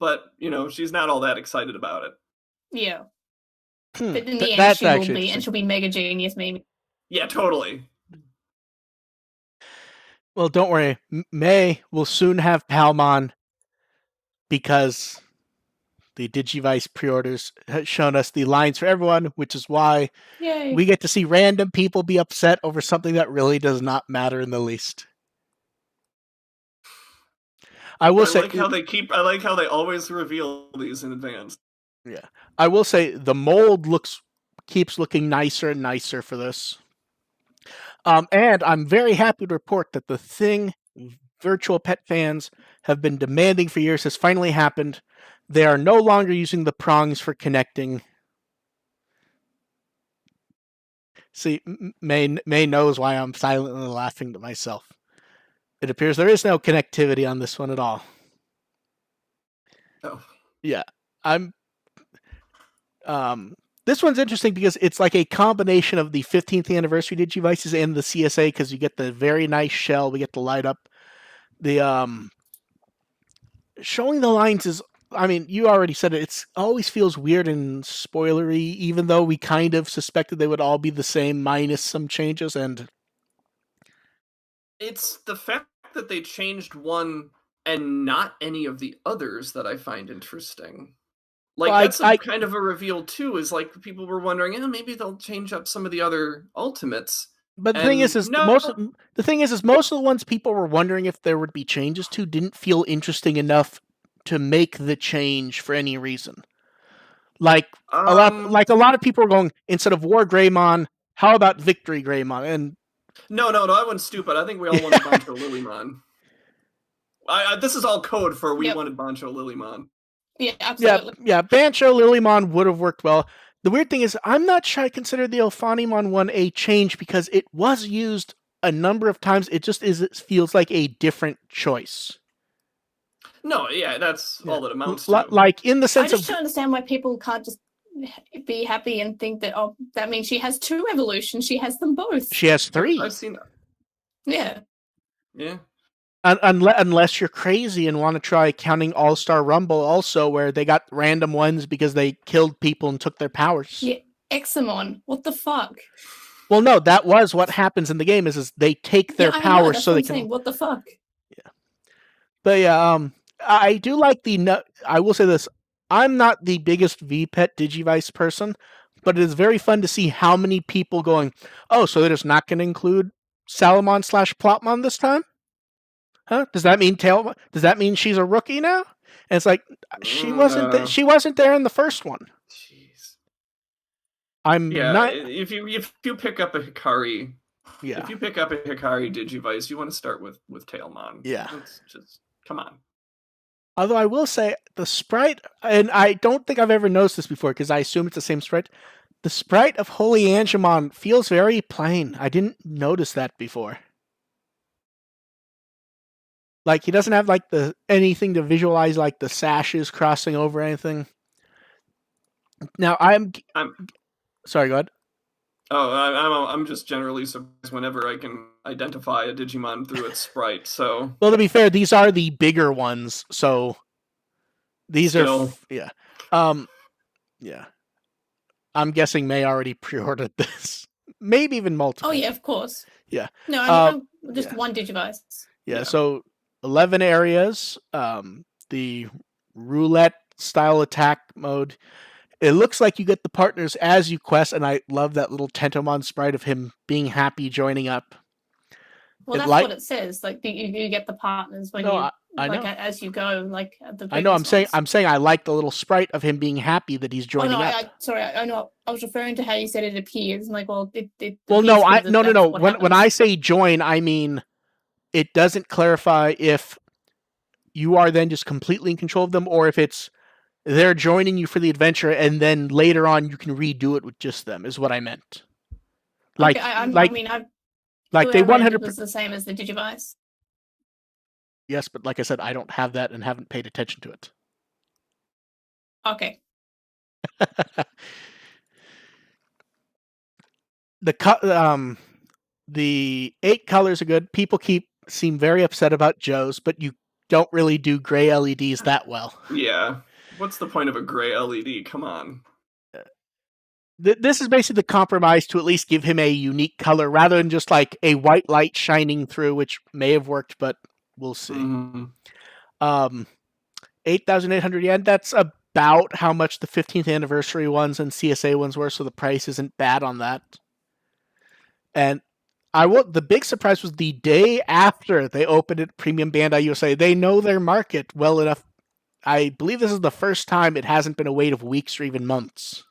Speaker 2: but she's not all that excited about it.
Speaker 3: Yeah. But in the end, she'll be mega genius, maybe.
Speaker 2: Yeah, totally.
Speaker 1: Well, don't worry. May will soon have Palmon, because the Digivice pre-orders have shown us the lines for everyone, which is why we get to see random people be upset over something that really does not matter in the least. I like
Speaker 2: how they always reveal these in advance.
Speaker 1: Yeah. I will say the mold keeps looking nicer and nicer for this. And I'm very happy to report that the thing virtual pet fans have been demanding for years has finally happened. They are no longer using the prongs for connecting. See, May knows why I'm silently laughing to myself. It appears there is no connectivity on this one at all.
Speaker 2: Oh.
Speaker 1: Yeah. This one's interesting because it's like a combination of the 15th anniversary Digivices and the CSA, because you get the very nice shell, we get the light up. The showing the lines is, I mean, you already said it, it's always feels weird and spoilery, even though we kind of suspected they would all be the same minus some changes. And
Speaker 2: it's the fact that they changed one and not any of the others that I find interesting. Like, that's kind of a reveal too, is like people were wondering, maybe they'll change up some of the other ultimates.
Speaker 1: But the thing is most of the ones people were wondering if there would be changes to didn't feel interesting enough to make the change for any reason. Like a lot of people were going, instead of War Greymon, how about Victory Greymon? And
Speaker 2: no, that one's stupid. I think we all wanted Bancho Lilymon. This is all code for we wanted Bancho Lilymon.
Speaker 3: Yeah, absolutely.
Speaker 1: Yeah, Bancho Lilymon would have worked well. The weird thing is, I'm not sure I consider the Alphanimon one a change because it was used a number of times. It just feels like a different choice.
Speaker 2: No, yeah, that's all that amounts to.
Speaker 1: Like, in the sense
Speaker 3: I just don't understand why people can't just be happy and think that, oh, that means she has 2 evolutions. She has them both.
Speaker 1: She has 3.
Speaker 2: I've seen that.
Speaker 3: Yeah.
Speaker 2: Yeah.
Speaker 1: Unless you're crazy and want to try counting All-Star Rumble also, where they got random ones because they killed people and took their powers.
Speaker 3: Yeah, Examon. What the fuck?
Speaker 1: Well, no, that was what happens in the game is they take their powers so they can...
Speaker 3: What the fuck?
Speaker 1: Yeah. But yeah, I do like I will say this. I'm not the biggest VPET Digivice person, but it is very fun to see how many people going, oh, so they're just not going to include Salamon/Plotmon this time? Huh? Does that mean she's a rookie now? And it's like, she wasn't there in the first one.
Speaker 2: Jeez.
Speaker 1: Not.
Speaker 2: If you pick up a Hikari,
Speaker 1: yeah.
Speaker 2: If you pick up a Hikari Digivice, you want to start with Tailmon.
Speaker 1: Yeah.
Speaker 2: Let's just come on.
Speaker 1: Although I will say the sprite, and I don't think I've ever noticed this before because I assume it's the same sprite. The sprite of Holy Angemon feels very plain. I didn't notice that before. Like, he doesn't have like anything to visualize, like the sashes crossing over anything. Now I'm sorry, go ahead.
Speaker 2: Oh, I'm just generally surprised whenever I can identify a Digimon through its sprite. So,
Speaker 1: well, to be fair, these are the bigger ones, so these are yeah. I'm guessing May already pre-ordered this, maybe even multiple.
Speaker 3: Oh yeah, of course.
Speaker 1: Yeah.
Speaker 3: No, I'm just one Digivice.
Speaker 1: Yeah. So 11 areas. The roulette style attack mode. It looks like you get the partners as you quest, and I love that little Tentomon sprite of him being happy joining up.
Speaker 3: Well, that's what it says. Like you get the partners when as you go. Like the
Speaker 1: I know. I'm saying I like the little sprite of him being happy that he's joining up.
Speaker 3: I know. I was referring to how you said it appears. I'm like, well, it.
Speaker 1: Well, no. When I say join, I mean it doesn't clarify if you are then just completely in control of them, or if it's they're joining you for the adventure, and then later on you can redo it with just them. Is what I meant. Like,
Speaker 3: okay, I mean,
Speaker 1: they 100%
Speaker 3: was the same as the Digivice.
Speaker 1: Yes, but like I said, I don't have that and haven't paid attention to it.
Speaker 3: Okay.
Speaker 1: The 8 colors are good. People seem very upset about Joe's, but you don't really do gray LEDs that well.
Speaker 2: Yeah. What's the point of a gray LED? Come on.
Speaker 1: This is basically the compromise to at least give him a unique color rather than just like a white light shining through, which may have worked, but we'll see.
Speaker 2: Mm-hmm.
Speaker 1: 8,800 yen. That's about how much the 15th anniversary ones and CSA ones were, so the price isn't bad on that. And the big surprise was the day after they opened it, Premium Bandai USA. They know their market well enough. I believe this is the first time it hasn't been a wait of weeks or even months.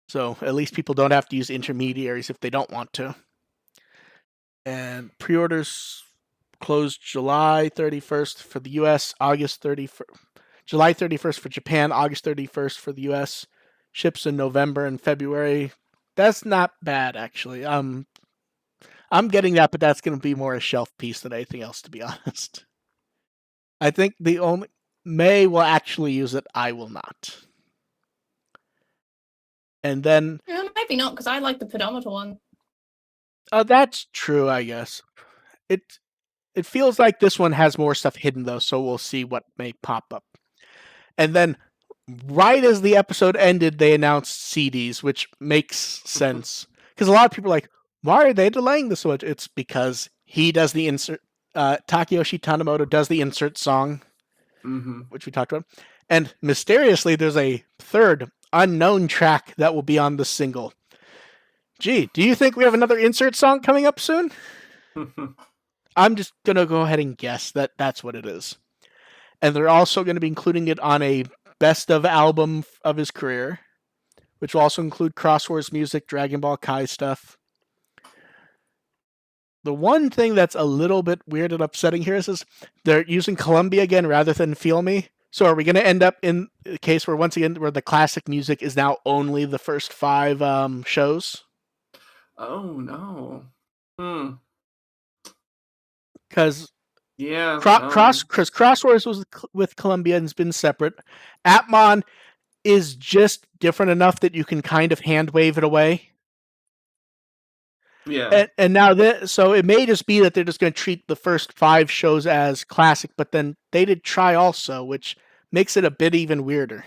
Speaker 1: So at least people don't have to use intermediaries if they don't want to. And pre-orders closed July 31st for the US, July 31st for Japan, August 31st for the US. Ships in November and February. That's not bad, actually. I'm getting that, but that's going to be more a shelf piece than anything else, to be honest. I think the only May will actually use it. I will not. And then
Speaker 3: maybe not, because I like the pedometer one.
Speaker 1: That's true, I guess. It feels like this one has more stuff hidden though, so we'll see what may pop up. And then right as the episode ended, they announced CDs, which makes sense. Because a lot of people are like, why are they delaying this so much? It's because he does the insert. Takeyoshi Tanimoto does the insert song, which we talked about. And mysteriously, there's a third unknown track that will be on the single. Gee, do you think we have another insert song coming up soon? I'm just going to go ahead and guess that that's what it is. And they're also going to be including it on a best of album of his career, which will also include Cross Wars music, Dragon Ball Kai stuff. The one thing that's a little bit weird and upsetting here is they're using Columbia again rather than Feel Me. So are we going to end up in a case where, once again, where the classic music is now only the first 5 shows?
Speaker 2: Oh, no.
Speaker 1: Because
Speaker 2: yeah,
Speaker 1: Cross Wars was with Columbia and has been separate. Atmon is just different enough that you can kind of hand wave it away.
Speaker 2: Yeah.
Speaker 1: And now so it may just be that they're just going to treat the first 5 shows as classic, but then they did Try Also, which makes it a bit even weirder.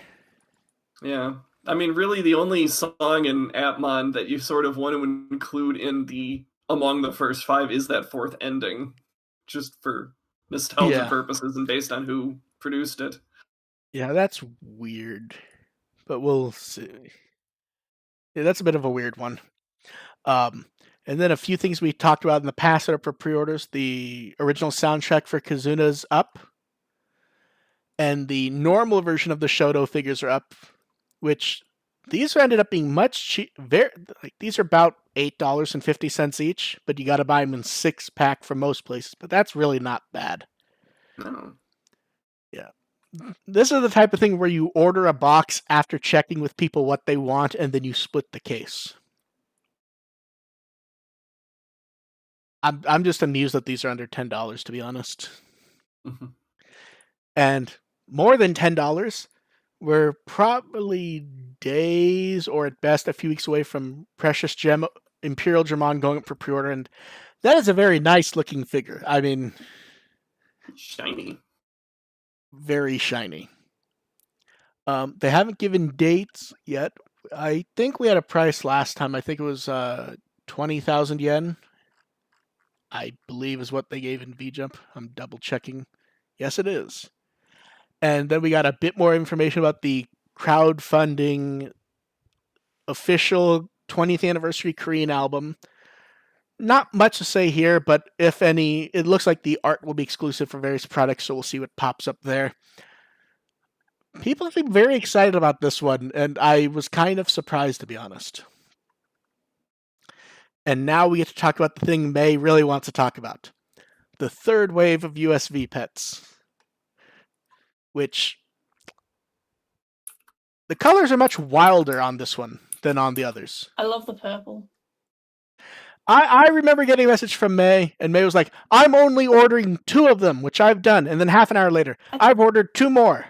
Speaker 2: Yeah. I mean, really, the only song in Atmon that you sort of want to include in among the first 5 is that 4th ending, just for nostalgia purposes and based on who produced it.
Speaker 1: Yeah, that's weird. But we'll see. Yeah, that's a bit of a weird one. And then a few things we talked about in the past that are for pre-orders. The original soundtrack for Kazuna's up. And the normal version of the Shoto figures are up, which these ended up being much cheap. These are about $8.50 each, but you got to buy them in 6-pack from most places. But that's really not bad.
Speaker 2: No.
Speaker 1: Yeah. This is the type of thing where you order a box after checking with people what they want, and then you split the case. I'm just amused that these are under $10, to be honest.
Speaker 2: Mm-hmm.
Speaker 1: And more than $10, we're probably days or at best a few weeks away from Precious Gem Imperial Dramon going up for pre-order, and that is a very nice looking figure. I mean,
Speaker 2: shiny.
Speaker 1: Very shiny. They haven't given dates yet. I think we had a price last time. I think it was 20,000 yen. I believe is what they gave in V-Jump. I'm double checking. Yes, it is. And then we got a bit more information about the crowdfunding official 20th anniversary Korean album. Not much to say here, but if any, it looks like the art will be exclusive for various products, so we'll see what pops up there. People have been very excited about this one, and I was kind of surprised, to be honest. And now we get to talk about the thing May really wants to talk about. The third wave of USV pets. Which, the colors are much wilder on this one than on the others.
Speaker 3: I love the purple.
Speaker 1: I remember getting a message from May, and May was like, I'm only ordering 2 of them, which I've done. And then half an hour later, I've ordered 2 more.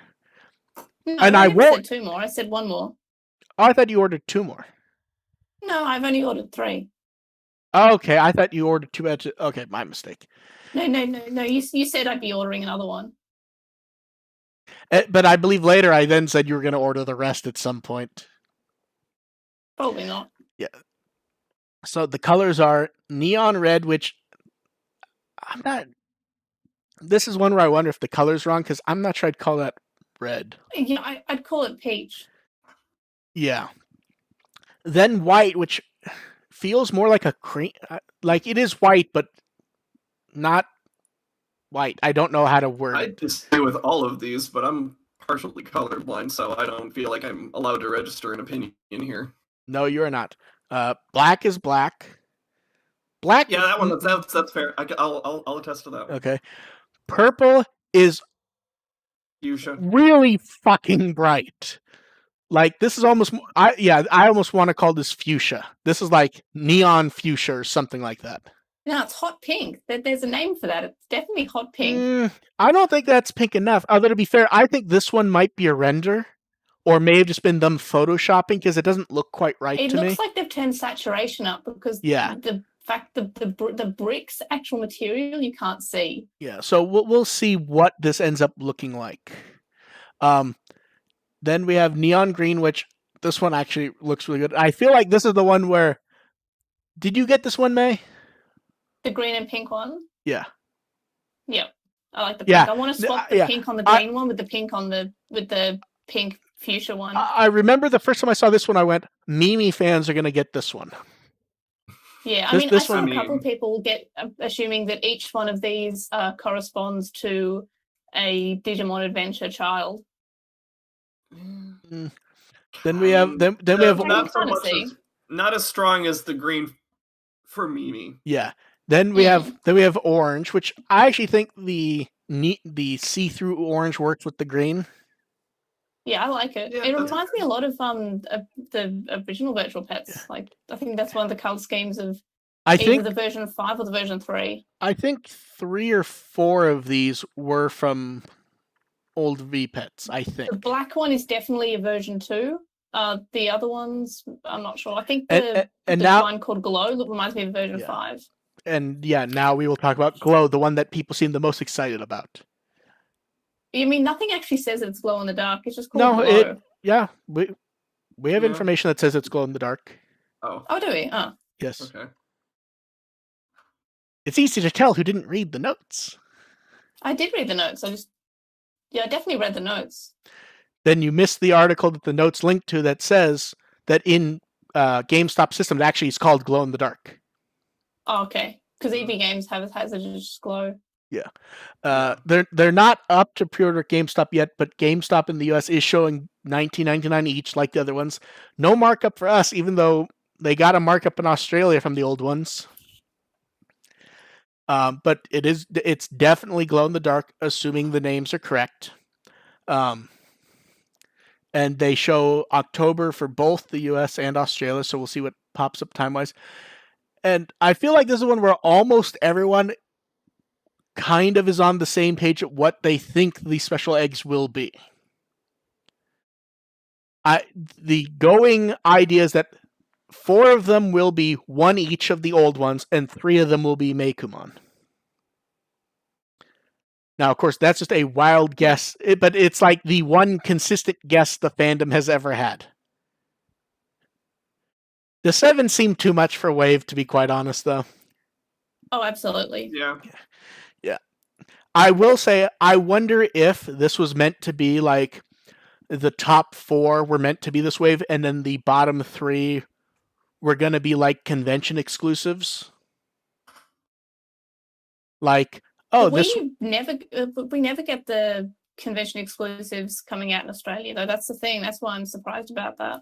Speaker 3: No, and I won't. Said 2 more. I said 1 more.
Speaker 1: Oh, I thought you ordered 2 more.
Speaker 3: No, I've only ordered 3.
Speaker 1: Okay, I thought you ordered 2 edges. Okay, my mistake.
Speaker 3: No. You said I'd be ordering another one.
Speaker 1: But I believe later I then said you were going to order the rest at some point.
Speaker 3: Probably not.
Speaker 1: Yeah. So the colors are neon red, which I'm not... This is one where I wonder if the color's wrong, because I'm not sure I'd call that red.
Speaker 3: Yeah, I'd call it peach.
Speaker 1: Yeah. Then white, which feels more like a cream... Like, it is white, but not white. I don't know how to word it.
Speaker 2: I disagree with all of these, but I'm partially colorblind, so I don't feel like I'm allowed to register an opinion here.
Speaker 1: No, you're not. Black is black. Black.
Speaker 2: Yeah, that one. That's fair. I'll attest to that one.
Speaker 1: Okay. Purple is
Speaker 2: fuchsia.
Speaker 1: Really fucking bright. Like, this is almost... I almost want to call this fuchsia. This is like neon fuchsia or something like that.
Speaker 3: No, it's hot pink. There's a name for that. It's definitely hot pink.
Speaker 1: I don't think that's pink enough. Although, to be fair, I think this one might be a render. Or may have just been them photoshopping, because it doesn't look quite right to me.
Speaker 3: It looks like they've turned saturation up, because the fact the bricks, actual material, you can't see.
Speaker 1: Yeah, so we'll see what this ends up looking like. Then we have neon green, which this one actually looks really good. I feel like this is the one where... Did you get this one, May?
Speaker 3: The green and pink one?
Speaker 1: Yeah.
Speaker 3: Yep. I like the pink. I want to swap the pink on the green one with the pink on the pink fuchsia one.
Speaker 1: I remember the first time I saw this one, I went, Mimi fans are going to get this one.
Speaker 3: Yeah, I saw a couple of people assuming that each one of these corresponds to a Digimon Adventure child.
Speaker 1: Then we have
Speaker 2: not as strong as the green for Mimi.
Speaker 1: Yeah. Then we have orange, which I actually think the see-through orange works with the green.
Speaker 3: Yeah, I like it. Yeah, it reminds me a lot of the original Virtual Pets. Yeah. Like, I think that's one of the color schemes of either the version 5 or the version 3.
Speaker 1: I think 3 or 4 of these were from old V-Pets, I think.
Speaker 3: The black one is definitely a version 2. The other ones, I'm not sure. I think the one called Glow reminds me of version 5.
Speaker 1: And now we will talk about Glow, the one that people seem the most excited about.
Speaker 3: You mean nothing actually says it's glow in the dark? It's just called Glow.
Speaker 1: We have information that says it's glow in the dark.
Speaker 2: Oh,
Speaker 3: do we? Oh,
Speaker 1: yes.
Speaker 2: Okay.
Speaker 1: It's easy to tell who didn't read the notes.
Speaker 3: I did read the notes. I definitely read the notes.
Speaker 1: Then you missed the article that the notes link to that says that in GameStop systems actually it's called glow in the dark.
Speaker 3: Oh, okay. Because EB Games has it just glow.
Speaker 1: Yeah. They're not up to pre-order at GameStop yet, but GameStop in the US is showing $19.99 each like the other ones. No markup for us, even though they got a markup in Australia from the old ones. But it's definitely glow in the dark, assuming the names are correct. And they show October for both the US and Australia, so we'll see what pops up time-wise. And I feel like this is one where almost everyone kind of is on the same page at what they think the special eggs will be. The going idea is that 4 of them will be 1 each of the old ones, and 3 of them will be Meikumon. Now, of course, that's just a wild guess, but it's like the one consistent guess the fandom has ever had. The 7 seemed too much for Wave, to be quite honest, though.
Speaker 3: Oh, absolutely.
Speaker 2: Yeah.
Speaker 1: I will say, I wonder if this was meant to be like the top 4 were meant to be this wave, and then the bottom 3 were going to be like convention exclusives. Like,
Speaker 3: we never get the convention exclusives coming out in Australia, though. That's the thing. That's why I'm surprised about that.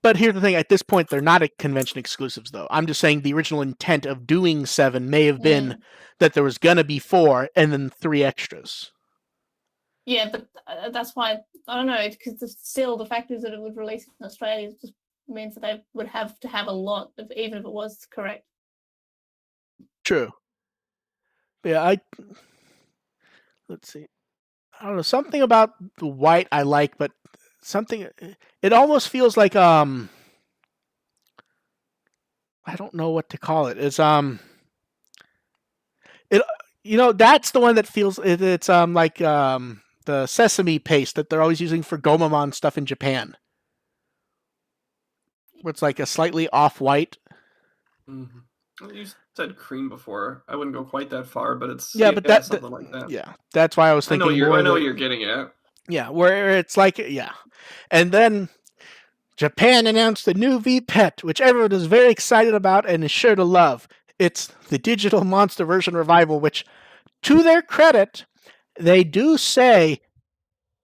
Speaker 1: But here's the thing, at this point, they're not convention exclusives, though. I'm just saying the original intent of doing 7 may have been that there was going to be 4 and then 3 extras.
Speaker 3: Yeah, but that's why, I don't know, because still the fact is that it would release in Australia just means that they would have to have a lot, even if it was correct.
Speaker 1: True. Yeah, let's see. I don't know, something about the white I like, but something, it almost feels like I don't know what to call it. It's that's the one that feels it's like the sesame paste that they're always using for Gomamon stuff in Japan, where it's like a slightly off-white.
Speaker 2: Mm-hmm. Well, you said cream before. I wouldn't go quite that far, but it's
Speaker 1: something like that. Yeah, that's why I was thinking.
Speaker 2: I know what you're getting at.
Speaker 1: Yeah, where it's like and then Japan announced a new V-Pet, which everyone is very excited about and is sure to love. It's the Digital Monster version revival, which, to their credit, they do say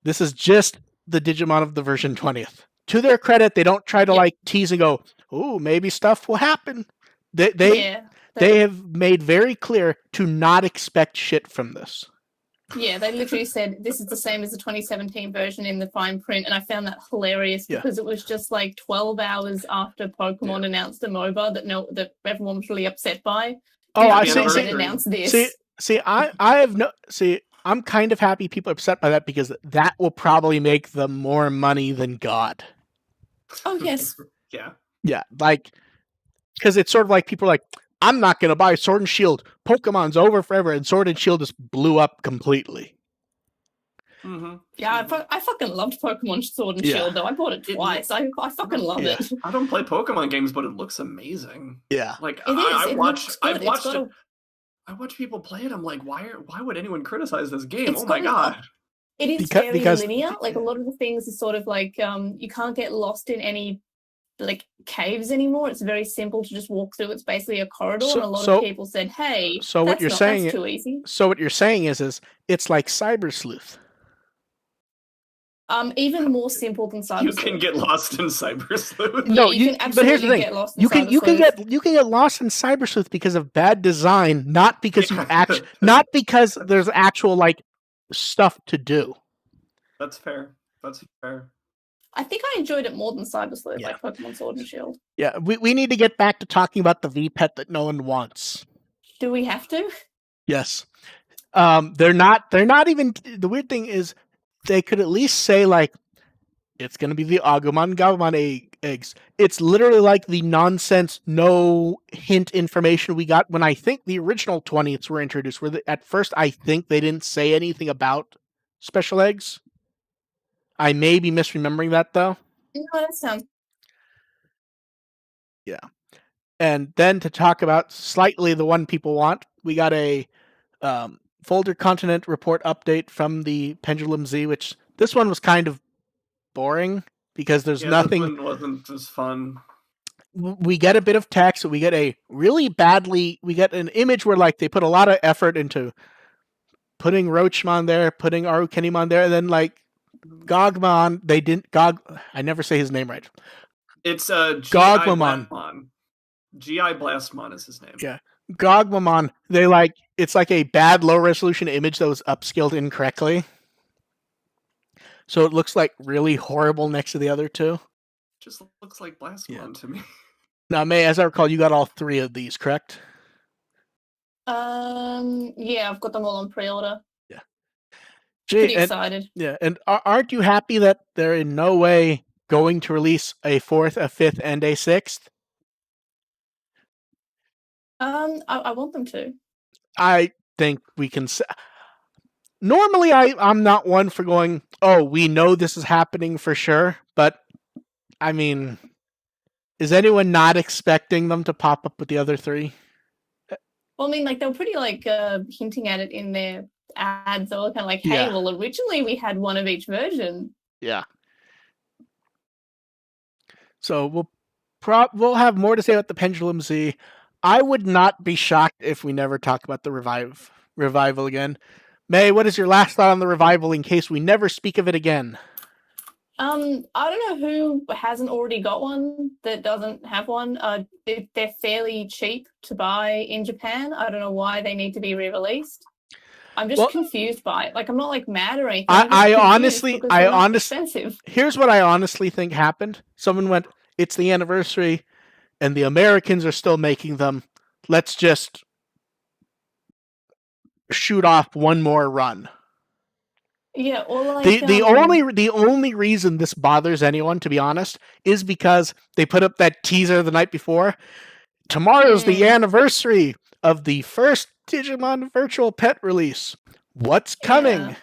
Speaker 1: this is just the Digimon of the version 20th. To their credit, they don't try to tease and go, "Oh, maybe stuff will happen." They have made very clear to not expect shit from this.
Speaker 3: Yeah, they literally said this is the same as the 2017 version in the fine print, and I found that hilarious because it was just like 12 hours after Pokemon announced the MOBA that everyone was really upset by.
Speaker 1: Oh, I see.
Speaker 3: Announced this.
Speaker 1: I'm kind of happy people are upset by that because that will probably make them more money than God.
Speaker 3: Oh yes.
Speaker 2: Yeah.
Speaker 1: Yeah, like because it's sort of like people are like, I'm not going to buy Sword and Shield. Pokemon's over forever, and Sword and Shield just blew up completely.
Speaker 2: Mm-hmm.
Speaker 3: Yeah, I fucking loved Pokemon Sword and Shield, though. I bought it twice. I fucking love it.
Speaker 2: I don't play Pokemon games, but it looks amazing.
Speaker 1: Yeah.
Speaker 2: Like,
Speaker 3: I
Speaker 2: watch people play it. I'm like, why would anyone criticize this game? Oh my God.
Speaker 3: It is very linear. Like, a lot of the things is sort of like, you can't get lost in any like caves anymore. It's very simple to just walk through. It's basically a corridor, and a lot of people said, "Hey,
Speaker 1: so what you're saying
Speaker 3: that's too easy."
Speaker 1: So what you're saying is it's like Cyber Sleuth.
Speaker 3: Even more simple than Cyber Sleuth.
Speaker 2: You can get lost in Cyber Sleuth.
Speaker 1: No,
Speaker 3: you can absolutely
Speaker 1: but here's the thing.
Speaker 3: get lost in
Speaker 1: you can
Speaker 3: Cyber
Speaker 1: get lost in Cyber Sleuth because of bad design, not because not because there's actual like stuff to do.
Speaker 2: That's fair.
Speaker 3: I think I enjoyed it more than Cyber Sleuth, like Pokemon Sword and Shield.
Speaker 1: Yeah, we need to get back to talking about the V-Pet that no one wants.
Speaker 3: Do we have to?
Speaker 1: Yes. They're not even. The weird thing is, they could at least say like, it's going to be the Gabumon eggs. It's literally like the nonsense, no hint information we got when I think the original 20ths were introduced. At first, I think they didn't say anything about special eggs. I may be misremembering that, though.
Speaker 3: No, that sounds...
Speaker 1: Yeah. And then to talk about slightly the one people want, we got a Folder Continent report update from the Pendulum Z, which this one was kind of boring because there's nothing.
Speaker 2: This one wasn't as fun.
Speaker 1: We get a bit of text. We get we get an image where like they put a lot of effort into putting Roachmon there, putting Arukenimon there, and then like Gogmon, they didn't. I never say his name right.
Speaker 2: It's
Speaker 1: Gogmamon.
Speaker 2: G.I. Blastmon is his name.
Speaker 1: Yeah. Gogmamon, it's like a bad low resolution image that was upscaled incorrectly. So it looks like really horrible next to the other two.
Speaker 2: Just looks like Blastmon to me.
Speaker 1: Now, May, as I recall, you got all three of these, correct?
Speaker 3: Yeah, I've got them all on pre-order.
Speaker 1: Yeah.
Speaker 3: Pretty excited.
Speaker 1: Yeah, and aren't you happy that they're in no way going to release a 4th, a 5th, and a 6th?
Speaker 3: I want them to.
Speaker 1: I think we can. Normally, I'm not one for going, oh, we know this is happening for sure, but I mean, is anyone not expecting them to pop up with the other three?
Speaker 3: Well, I mean, like they were pretty hinting at it in their ads. They were kind of like, hey, well, originally we had one of each version.
Speaker 1: Yeah. So we'll have more to say about the Pendulum Z. I would not be shocked if we never talk about the revival again. May, what is your last thought on the revival in case we never speak of it again?
Speaker 3: I don't know who hasn't already got one that doesn't have one. They're fairly cheap to buy in Japan. I don't know why they need to be re-released. I'm just confused by it. Like, I'm not like mad or anything.
Speaker 1: I honestly,
Speaker 3: expensive.
Speaker 1: Here's what I honestly think happened. Someone went, it's the anniversary, and the Americans are still making them. Let's just shoot off one more run.
Speaker 3: Yeah, or like
Speaker 1: the only reason this bothers anyone, to be honest, is because they put up that teaser the night before. Tomorrow's the anniversary of the first Digimon Virtual Pet release. What's coming?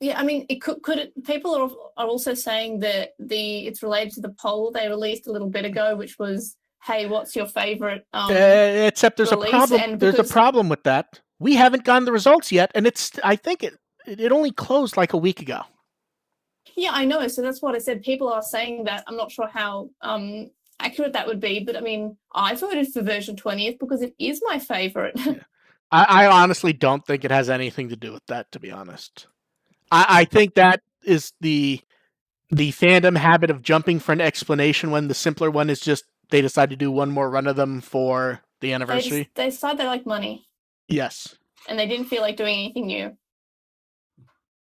Speaker 3: Yeah. It could people are also saying that it's related to the poll they released a little bit ago, which was, hey, what's your favorite
Speaker 1: except there's release? A problem. There's a problem with that. We haven't gotten the results yet, and I think it only closed like a week ago.
Speaker 3: Yeah, I know. So that's what I said. People are saying that. I'm not sure how accurate that would be, but I mean, I voted for version 20th because it is my favorite.
Speaker 1: Yeah. I honestly don't think it has anything to do with that, to be honest. I think that is the fandom habit of jumping for an explanation when the simpler one is just they decide to do one more run of them for the anniversary.
Speaker 3: They decide they like money.
Speaker 1: Yes.
Speaker 3: And they didn't feel like doing anything new.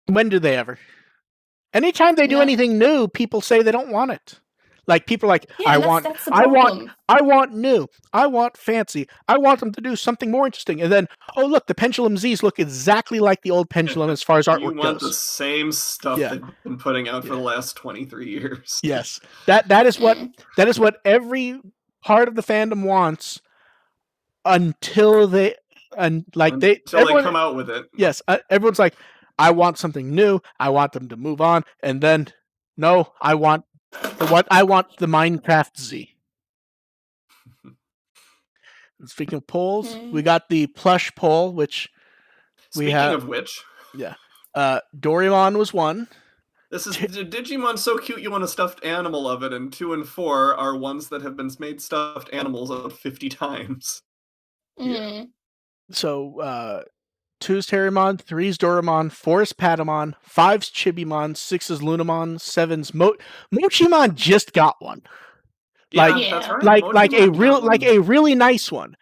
Speaker 1: When do they ever? Anytime they do anything new, people say they don't want it. Like people are like, I want new. I want fancy. I want them to do something more interesting. And then, oh look, the Pendulum Z's look exactly like the old Pendulum as far as artwork goes.
Speaker 2: You want the same stuff they've been putting out for the last 23 years.
Speaker 1: Yes. That is what every part of the fandom wants until they
Speaker 2: come out with it.
Speaker 1: Yes, everyone's like, I want something new. I want them to move on, and then no, I want the Minecraft Z. Speaking of polls, we got the plush poll, which
Speaker 2: Speaking of which,
Speaker 1: Doraemon was one.
Speaker 2: This is Digimon So Cute You Want a Stuffed Animal of it, and 2 and 4 are ones that have been made stuffed animals about 50 times.
Speaker 3: Yeah.
Speaker 1: So 2's Terramon, 3's Doraemon, 4's Patamon, 5's Chibimon, 6's Lunamon, 7's Mochimon just got one.
Speaker 2: That's right.
Speaker 1: Like a really nice one.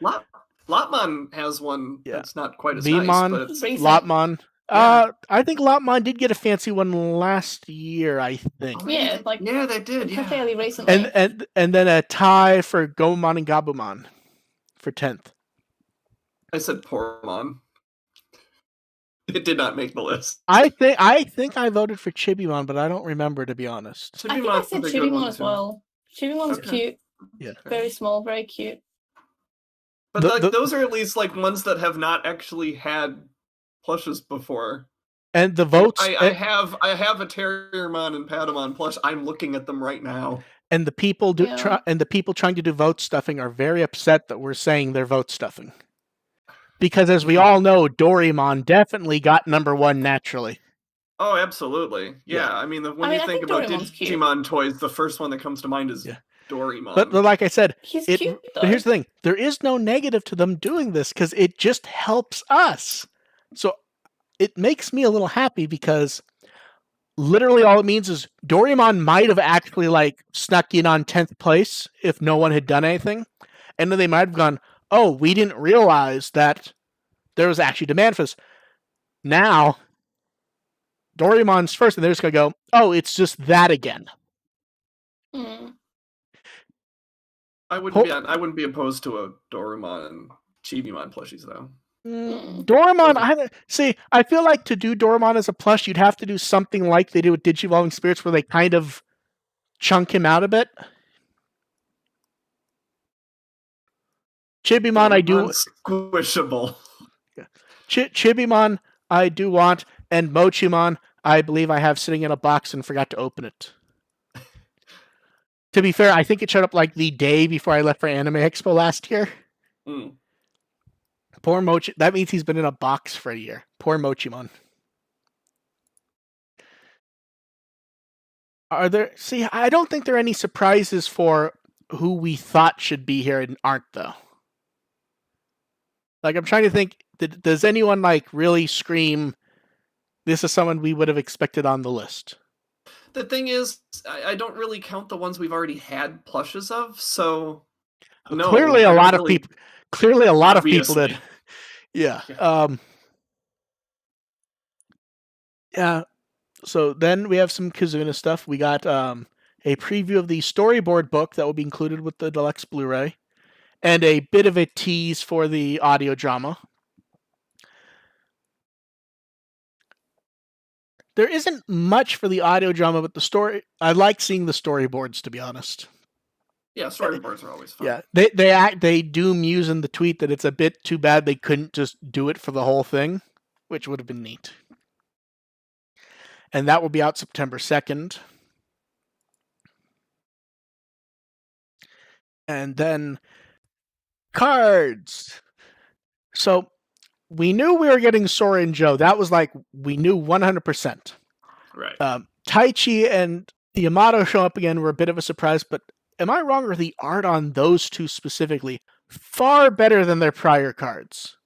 Speaker 2: Lopmon has one that's not quite as nice, but it's
Speaker 1: Lopmon. Yeah. I think Lopmon did get a fancy one last year, I think.
Speaker 3: Yeah,
Speaker 2: they did. Yeah,
Speaker 3: fairly recently.
Speaker 1: And then a tie for Gomamon and Gabumon for 10th.
Speaker 2: I said Pormon. It did not make the list.
Speaker 1: I think I voted for Chibimon, but I don't remember, to be honest.
Speaker 3: I think I said Chibimon as well. Chibimon's cute.
Speaker 1: Yeah.
Speaker 3: Very small, very cute.
Speaker 2: But those are at least like ones that have not actually had plushes before.
Speaker 1: And the votes
Speaker 2: I have a Terriermon and Patamon plush. I'm looking at them right now.
Speaker 1: And the people trying to do vote stuffing are very upset that we're saying they're vote stuffing. Because as we all know, Doraemon definitely got number 1 naturally.
Speaker 2: Oh, absolutely. Yeah. I mean, when you think about Digimon toys, the first one that comes to mind is Doraemon.
Speaker 1: But like I said,
Speaker 3: he's cute,
Speaker 1: but here's the thing. There is no negative to them doing this because it just helps us. So it makes me a little happy because literally all it means is Doraemon might have actually like snuck in on 10th place if no one had done anything. And then they might have gone, oh, we didn't realize that there was actually demand for this. Now, Doraemon's first, and they're just going to go, oh, it's just that again.
Speaker 2: I wouldn't be opposed to a Doraemon and Chibimon plushies, though.
Speaker 1: Doraemon, I feel like to do Doraemon as a plush, you'd have to do something like they did with Digivolving Spirits, where they kind of chunk him out a bit. Chibimon, I do.
Speaker 2: Squishable.
Speaker 1: Chibimon, I do want, and Mochimon, I believe I have sitting in a box and forgot to open it. To be fair, I think it showed up like the day before I left for Anime Expo last year. Poor Mochi. That means he's been in a box for a year. Poor Mochimon. I don't think there are any surprises for who we thought should be here and aren't, though. Like, I'm trying to think, does anyone like really scream, this is someone we would have expected on the list?
Speaker 2: The thing is, I don't really count the ones we've already had plushes of, so no.
Speaker 1: Clearly a lot of people did. Yeah. Yeah. So then we have some Kazuna stuff. We got a preview of the storyboard book that will be included with the deluxe Blu-ray, and a bit of a tease for the audio drama. There isn't much for the audio drama, but the story, I like seeing the storyboards, to be honest.
Speaker 2: Yeah, storyboards are always fun.
Speaker 1: Yeah, they do muse in the tweet that it's a bit too bad they couldn't just do it for the whole thing, which would have been neat. And that will be out September 2nd. And then cards. So we knew we were getting Sora and Joe. That was like, we knew 100%.
Speaker 2: Right.
Speaker 1: Taichi and Yamato show up again were a bit of a surprise, but am I wrong, or the art on those two specifically far better than their prior cards?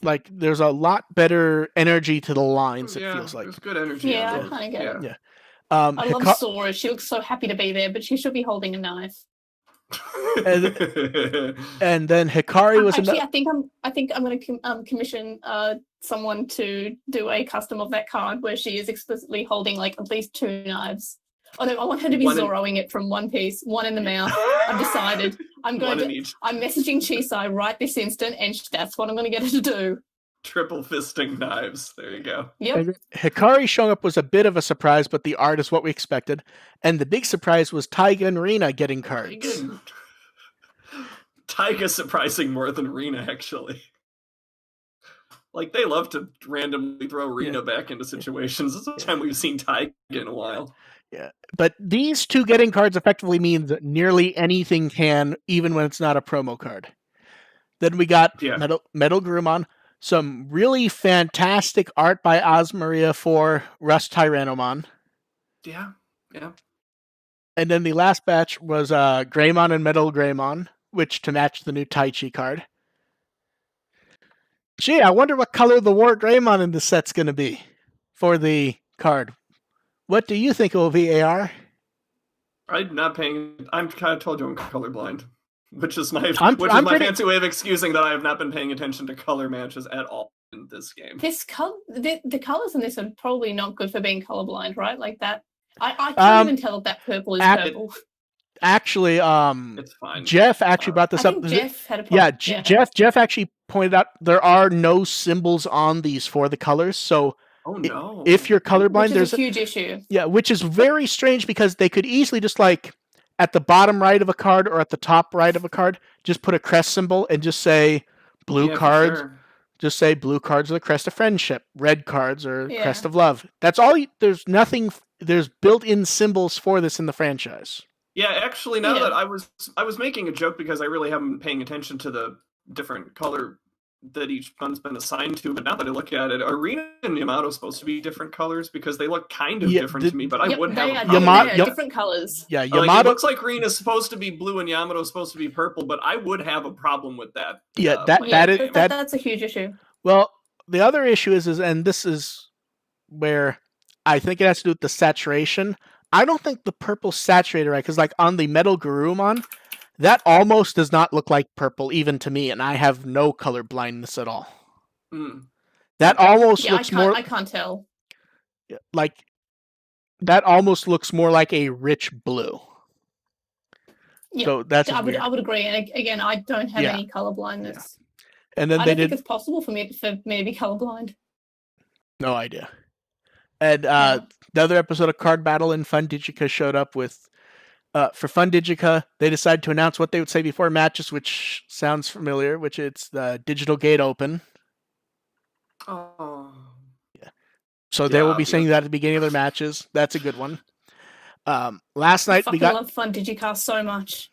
Speaker 1: Like, there's a lot better energy to the lines, it feels like.
Speaker 2: There's good energy.
Speaker 3: Yeah, I kind of get it.
Speaker 1: Yeah.
Speaker 3: I love Sora. She looks so happy to be there, but she should be holding a knife.
Speaker 1: and then Hikari was
Speaker 3: actually. I think I'm going to commission someone to do a custom of that card where she is explicitly holding like at least 2 knives. Oh no, I want her to be Zoroing it from one piece, one in the mouth. I've decided. I'm messaging Chisai right this instant, and that's what I'm going to get her to do.
Speaker 2: Triple fisting knives. There you go.
Speaker 3: Yep.
Speaker 1: Hikari showing up was a bit of a surprise, but the art is what we expected. And the big surprise was Taiga and Rina getting cards.
Speaker 2: Taiga surprising more than Rina, actually. Like, they love to randomly throw Rina back into situations. This is the time we've seen Taiga in a while.
Speaker 1: Yeah, but these two getting cards effectively means that nearly anything can, even when it's not a promo card. Then we got Metal Grumon. some really fantastic art by Osmaria for Rust Tyrannomon.
Speaker 2: Yeah.
Speaker 1: And then the last batch was Greymon and Metal Greymon, which to match the new Taichi card. Gee, I wonder what color the War Greymon in the set's going to be for the card. What do you think it will be, AR?
Speaker 2: I'm not paying. I'm kind of told you I'm colorblind, which is my fancy way of excusing that I have not been paying attention to color matches at all in this game.
Speaker 3: The colors in this are probably not good for being colorblind, right? Like that. I can't even tell if that purple is purple.
Speaker 1: Actually,
Speaker 2: it's fine.
Speaker 1: Jeff actually brought this up.
Speaker 3: Jeff had a problem.
Speaker 1: Yeah, Jeff actually pointed out there are no symbols on these for the colors. So, if you're colorblind,
Speaker 3: there's a huge issue.
Speaker 1: Yeah, which is very strange because they could easily just like at the bottom right of a card or at the top right of a card, just put a crest symbol and just say blue cards. Sure. Just say blue cards are the crest of friendship. Red cards are crest of love. That's all. There's nothing. There's built-in symbols for this in the franchise.
Speaker 2: Yeah, actually, now that I was making a joke because I really haven't been paying attention to the different color that each one's been assigned to, but now that I look at it, Arena and Yamato are supposed to be different colors because they look kind of different to me, but I would have
Speaker 3: different colors.
Speaker 1: Yeah, Yamato.
Speaker 2: Like, it looks like Arena is supposed to be blue and Yamato is supposed to be purple, but I would have a problem with that.
Speaker 1: Yeah,
Speaker 3: that's a huge issue.
Speaker 1: Well, the other issue is, and this is where I think it has to do with the saturation. I don't think the purple's saturated right, because like on the Metal Garurumon, that almost does not look like purple, even to me, and I have no color blindness at all. That almost looks more...
Speaker 3: I can't tell.
Speaker 1: Like, that almost looks more like a rich blue.
Speaker 3: Yeah,
Speaker 1: so that's
Speaker 3: I would agree, and again, I don't have any color blindness.
Speaker 1: Yeah. And then
Speaker 3: I don't think it's possible for me to be colorblind.
Speaker 1: No idea. And the other episode of Card Battle in Fun Digica showed up with, for Fun Digica, they decided to announce what they would say before matches, which sounds familiar, which it's the Digital Gate Open.
Speaker 2: Oh.
Speaker 1: Yeah. So they will be saying that at the beginning of their matches. That's a good one. Last night we got...
Speaker 3: I love Fun Digicast so much.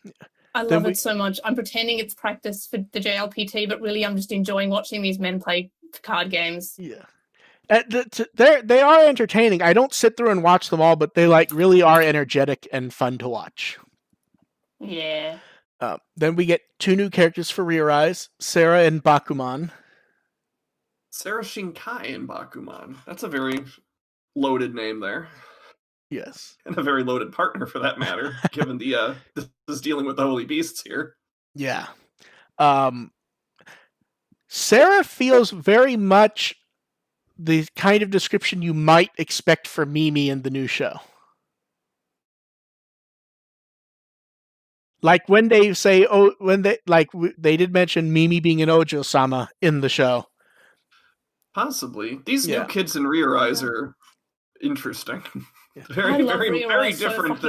Speaker 3: I love it so much. I'm pretending it's practice for the JLPT, but really I'm just enjoying watching these men play card games.
Speaker 1: Yeah. They are entertaining. I don't sit through and watch them all, but they like really are energetic and fun to watch.
Speaker 3: Yeah.
Speaker 1: Then we get 2 new characters for Rear Eyes, Sarah and Bakuman.
Speaker 2: Sarah Shinkai and Bakuman. That's a very loaded name there.
Speaker 1: Yes.
Speaker 2: And a very loaded partner for that matter, given the this is dealing with the holy beasts here.
Speaker 1: Yeah. Sarah feels very much the kind of description you might expect for Mimi in the new show. Like when they say, they did mention Mimi being an Ojo-sama in the show.
Speaker 2: Possibly. These new kids in Rear Eyes are interesting.
Speaker 1: Yeah.
Speaker 2: Very different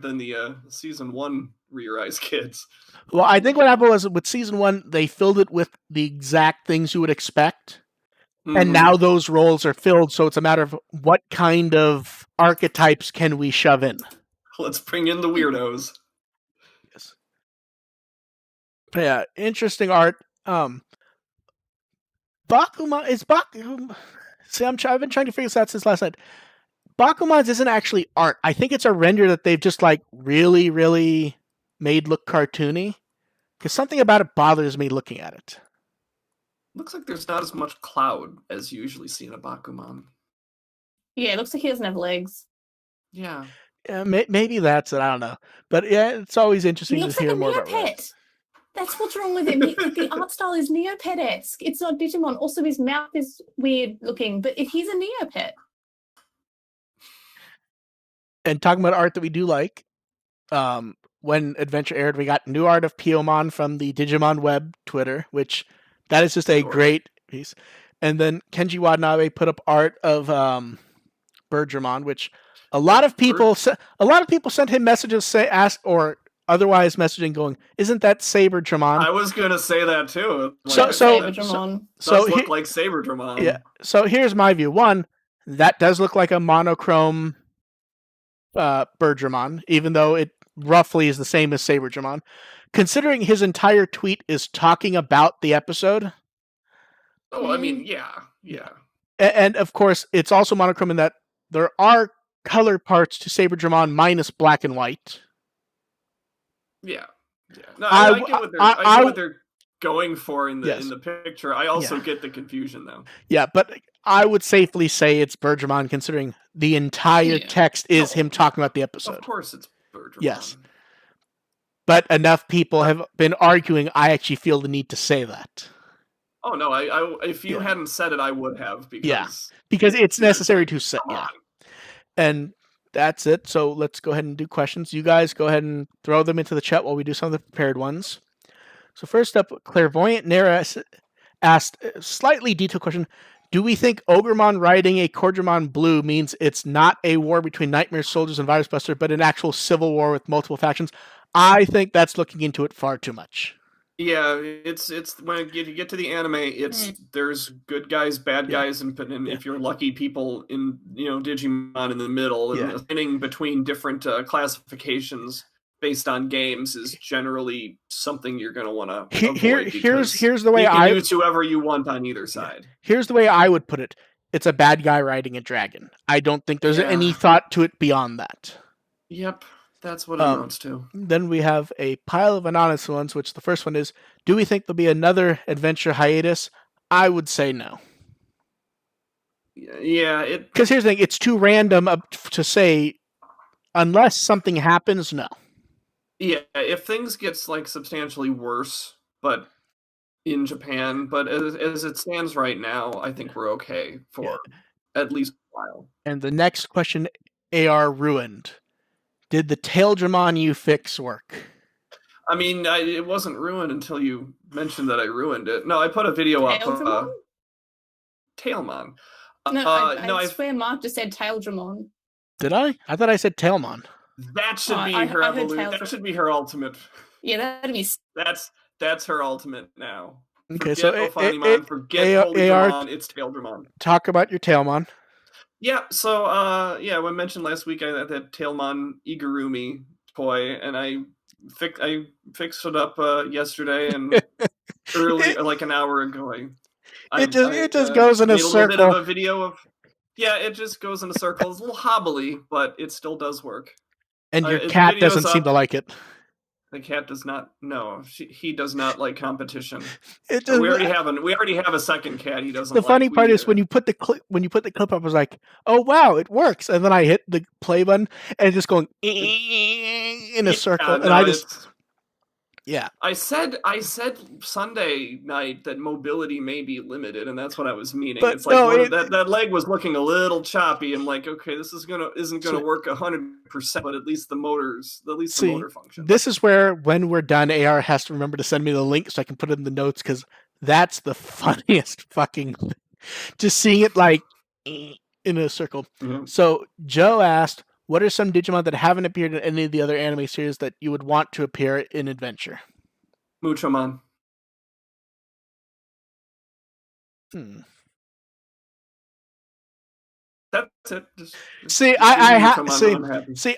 Speaker 2: than the season 1 Rear Eyes kids.
Speaker 1: Well, I think what happened was with season 1, they filled it with the exact things you would expect. And now those roles are filled, so it's a matter of what kind of archetypes can we shove in.
Speaker 2: Let's bring in the weirdos.
Speaker 1: Yes. Yeah, interesting art. Bakuman is Bakuman. See, I've been trying to figure this out since last night. Bakuman's isn't actually art. I think it's a render that they've just like really, really made look cartoony. Because something about it bothers me looking at it.
Speaker 2: Looks like there's not as much cloud as you usually see in a Bakuman.
Speaker 3: Yeah, it looks like he doesn't have legs.
Speaker 2: Yeah.
Speaker 1: Yeah, maybe that's it. I don't know. But yeah, it's always interesting to hear more about it.
Speaker 3: That's what's wrong with him. The art style is Neopet-esque. It's not Digimon. Also, his mouth is weird looking, but he's a Neopet.
Speaker 1: And talking about art that we do like, when Adventure aired, we got new art of Piyomon from the Digimon Web Twitter, which that is just a great piece. And then Kenji Watanabe put up art of Birdramon, which a lot of people sent him messages or otherwise messaging going, "Isn't that Saberdramon?"
Speaker 2: I was gonna say that too.
Speaker 3: Like, Saberdramon.
Speaker 2: So look like Saberdramon.
Speaker 1: Yeah. So here's my view. One, that does look like a monochrome Birdramon, even though it roughly is the same as Saberdramon. Considering his entire tweet is talking about the episode,
Speaker 2: Oh, I mean, yeah.
Speaker 1: And of course, it's also monochrome in that there are color parts to Saberdramon minus black and white.
Speaker 2: Yeah. No, I get what they're going for in the picture. I also get the confusion though.
Speaker 1: Yeah, but I would safely say it's Birdramon, considering the entire text is him talking about the episode.
Speaker 2: Of course, it's Birdramon.
Speaker 1: Yes, but enough people have been arguing. I actually feel the need to say that.
Speaker 2: Oh no! If you hadn't said it, I would have because
Speaker 1: it's necessary to say. Yeah, and that's it. So let's go ahead and do questions. You guys go ahead and throw them into the chat while we do some of the prepared ones. So first up, Clairvoyant Nera asked a slightly detailed question. Do we think Ogremon riding a Cordramon blue means it's not a war between Nightmare Soldiers and Virus Buster, but an actual civil war with multiple factions? I think that's looking into it far too much.
Speaker 2: Yeah, it's when you get to the anime, there's good guys, bad guys, and if you're lucky, people in Digimon in the middle, and standing between different classifications based on games is generally something you're going to want to avoid.
Speaker 1: Here's the way
Speaker 2: you can use whoever you want on either side.
Speaker 1: Here's the way I would put it: it's a bad guy riding a dragon. I don't think there's any thought to it beyond that.
Speaker 2: Yep. That's what it amounts to.
Speaker 1: Then we have a pile of anonymous ones, which the first one is, do we think there'll be another adventure hiatus? I would say no.
Speaker 2: Yeah.
Speaker 1: Because here's the thing, it's too random to say, unless something happens, no.
Speaker 2: Yeah, if things get substantially worse, but in Japan, but as it stands right now, I think we're okay for at least a while.
Speaker 1: And the next question, AR ruined. Did the Taildramon you fix work?
Speaker 2: I mean, it wasn't ruined until you mentioned that I ruined it. No, I put a video up. Tailmon.
Speaker 3: I swear Mark just said Taildramon.
Speaker 1: Did I? I thought I said Tailmon.
Speaker 2: That should be her evolution. That should be her ultimate.
Speaker 3: Yeah, that'd be.
Speaker 2: That's her ultimate now.
Speaker 1: Okay,
Speaker 2: forget Holdemon, it's Taildramon.
Speaker 1: Talk about your Tailmon.
Speaker 2: Yeah, so I mentioned last week I had that Tailmon Igurumi toy, and I fixed it up yesterday and early, like an hour ago.
Speaker 1: It just goes in a circle.
Speaker 2: Made a bit of a video of. Yeah, it just goes in a circle. It's a little hobbly, but it still does work.
Speaker 1: And your cat doesn't seem to like it.
Speaker 2: The cat does not. No, he does not like competition.
Speaker 1: We
Speaker 2: already have a second cat. He doesn't.
Speaker 1: The funny part is when you put the clip up, I was like, "Oh wow, it works!" And then I hit the play button, and it's just going in a circle, and I said Sunday night that mobility may be limited, and that's what I was meaning. But it's like that leg was looking a little choppy. I'm like, okay, this isn't gonna work 100%, but at least the motor function. This is where, when we're done, AR has to remember to send me the link so I can put it in the notes, because that's the funniest fucking thing. Just seeing it like in a circle. Mm-hmm. So Joe asked, what are some Digimon that haven't appeared in any of the other anime series that you would want to appear in Adventure?
Speaker 2: Muchomon. That's it.
Speaker 1: I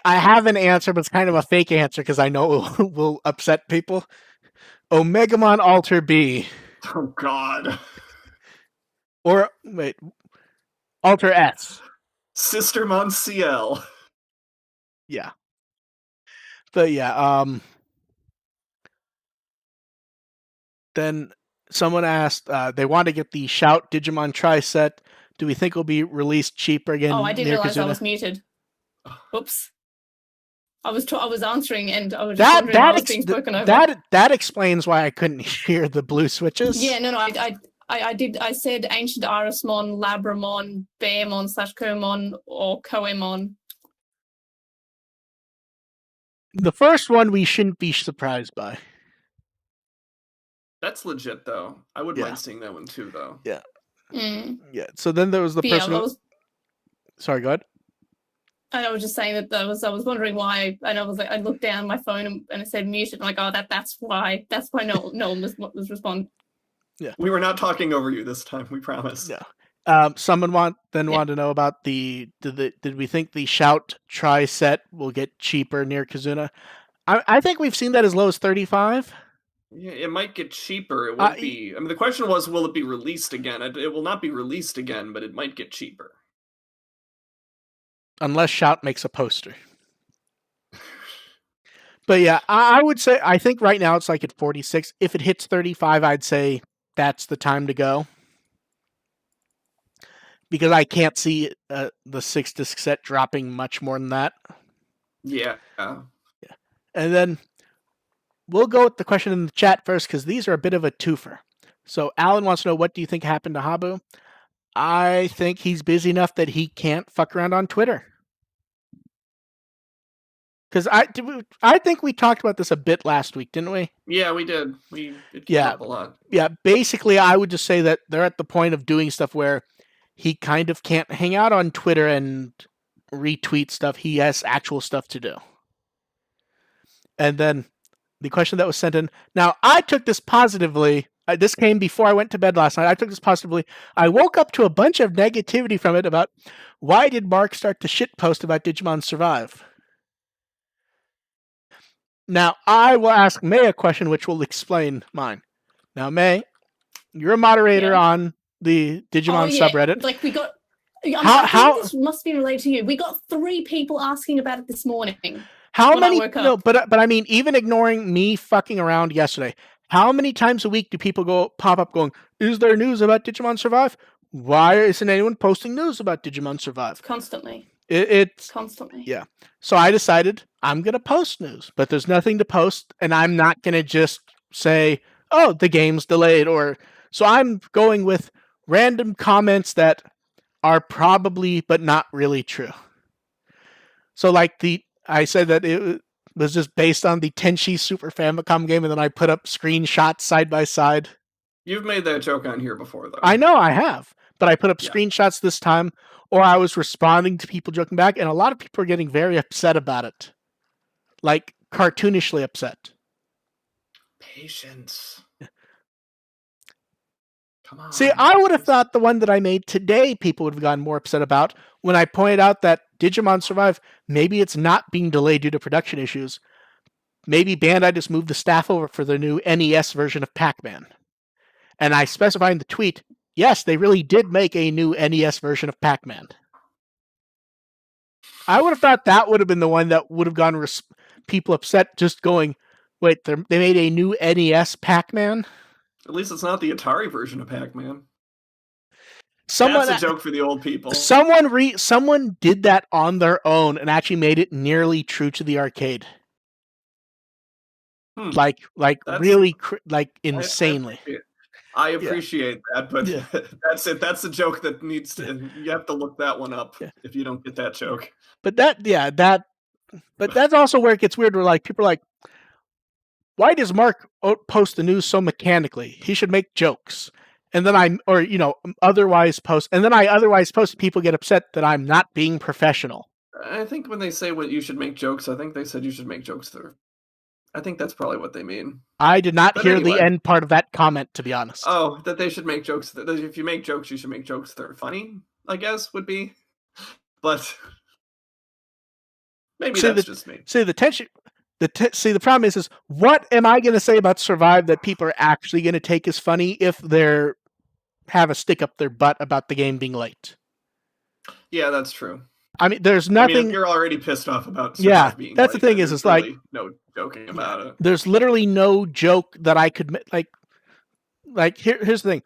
Speaker 1: have an answer, but it's kind of a fake answer because I know it will upset people. Omegamon Alter B.
Speaker 2: Oh God.
Speaker 1: Or wait, Alter S.
Speaker 2: Sistermon CL.
Speaker 1: Yeah. But then someone asked, they want to get the Shout Digimon Tri-Set. Do we think it'll be released cheaper again?
Speaker 3: Oh, I didn't realize I was muted. Oops. I was answering, and I was just wondering how I was being spoken over.
Speaker 1: That explains why I couldn't hear the blue switches.
Speaker 3: Yeah, no, I did. I said Ancient Arismon, Labramon, Bearmon/Komon, or Koemon.
Speaker 1: The first one we shouldn't be surprised by.
Speaker 2: That's legit, though. I would mind seeing that one too, though.
Speaker 1: Yeah. Yeah. So then there was the person. Sorry, go ahead.
Speaker 3: I was just saying that I was wondering why, and I looked down at my phone and it said muted. I'm like, oh, that's why no one was responding.
Speaker 1: Yeah.
Speaker 2: We were not talking over you this time. We promise.
Speaker 1: Yeah. Someone wanted to know about did we think the Shout Tri-Set will get cheaper near Kizuna? I think we've seen that as low as $35.
Speaker 2: Yeah, it might get cheaper. It won't be. I mean, the question was, will it be released again? It will not be released again, but it might get cheaper.
Speaker 1: Unless Shout makes a poster. But yeah, I would say, I think right now it's like at 46. If it hits 35, I'd say that's the time to go. Because I can't see the 6-disc set dropping much more than that.
Speaker 2: Yeah.
Speaker 1: And then we'll go with the question in the chat first, because these are a bit of a twofer. So Alan wants to know, what do you think happened to Habu? I think he's busy enough that he can't fuck around on Twitter. Because I think we talked about this a bit last week, didn't we?
Speaker 2: Yeah, we did. It came up a lot.
Speaker 1: Yeah, basically I would just say that they're at the point of doing stuff where he kind of can't hang out on Twitter and retweet stuff. He has actual stuff to do. And then the question that was sent in. Now, I took this positively. This came before I went to bed last night. I took this positively. I woke up to a bunch of negativity from it about why did Mark start to shitpost about Digimon Survive? Now, I will ask May a question which will explain mine. Now, May, you're a moderator on the Digimon subreddit.
Speaker 3: Like we got... How this must be related to you. We got 3 people asking about it this morning.
Speaker 1: How many? No, but I mean, even ignoring me fucking around yesterday, how many times a week do people pop up going, "Is there news about Digimon Survive? Why isn't anyone posting news about Digimon Survive?"
Speaker 3: Constantly.
Speaker 1: It's
Speaker 3: constantly.
Speaker 1: Yeah. So I decided I'm gonna post news, but there's nothing to post, and I'm not gonna just say, "Oh, the game's delayed," or so. I'm going with random comments that are probably but not really true. So like I said that it was just based on the Tenchi Super Famicom game, and then I put up screenshots side by side.
Speaker 2: You've made that joke on here before, though.
Speaker 1: I know I have, but I put up screenshots this time, or I was responding to people joking back, and a lot of people are getting very upset about it. Like, cartoonishly upset.
Speaker 2: Patience. Come on.
Speaker 1: See, I would have thought the one that I made today people would have gotten more upset about when I pointed out that Digimon Survive, maybe it's not being delayed due to production issues. Maybe Bandai just moved the staff over for the new NES version of Pac-Man. And I specified in the tweet, yes, they really did make a new NES version of Pac-Man. I would have thought that would have been the one that would have gotten people upset, just going, wait, they made a new NES Pac-Man?
Speaker 2: At least it's not the Atari version of Pac-Man.
Speaker 1: That's
Speaker 2: a joke for the old people.
Speaker 1: Someone did that on their own and actually made it nearly true to the arcade. Like really, insanely.
Speaker 2: I appreciate that, but that's it. That's a joke that needs to. You have to look that one up if you don't get that joke.
Speaker 1: But that's also where it gets weird. Where like people are like, why does Mark post the news so mechanically? He should make jokes. And then otherwise post. And then I otherwise post. People get upset that I'm not being professional.
Speaker 2: I think when they say what you should make jokes, I think they said you should make jokes there. I think that's probably what they mean.
Speaker 1: I did not hear the end part of that comment, to be honest.
Speaker 2: Oh, that they should make jokes. That if you make jokes, you should make jokes that are funny, I guess, would be. But maybe that's just me.
Speaker 1: See, the tension... the problem is what am I going to say about Survive that people are actually going to take as funny if they're have a stick up their butt about the game being late?
Speaker 2: Yeah, that's true.
Speaker 1: I mean, there's nothing. I mean,
Speaker 2: you're already pissed off about Survive being
Speaker 1: that's
Speaker 2: late,
Speaker 1: the thing is, it's really
Speaker 2: no joking about it.
Speaker 1: There's literally no joke that I could like. Here's the thing.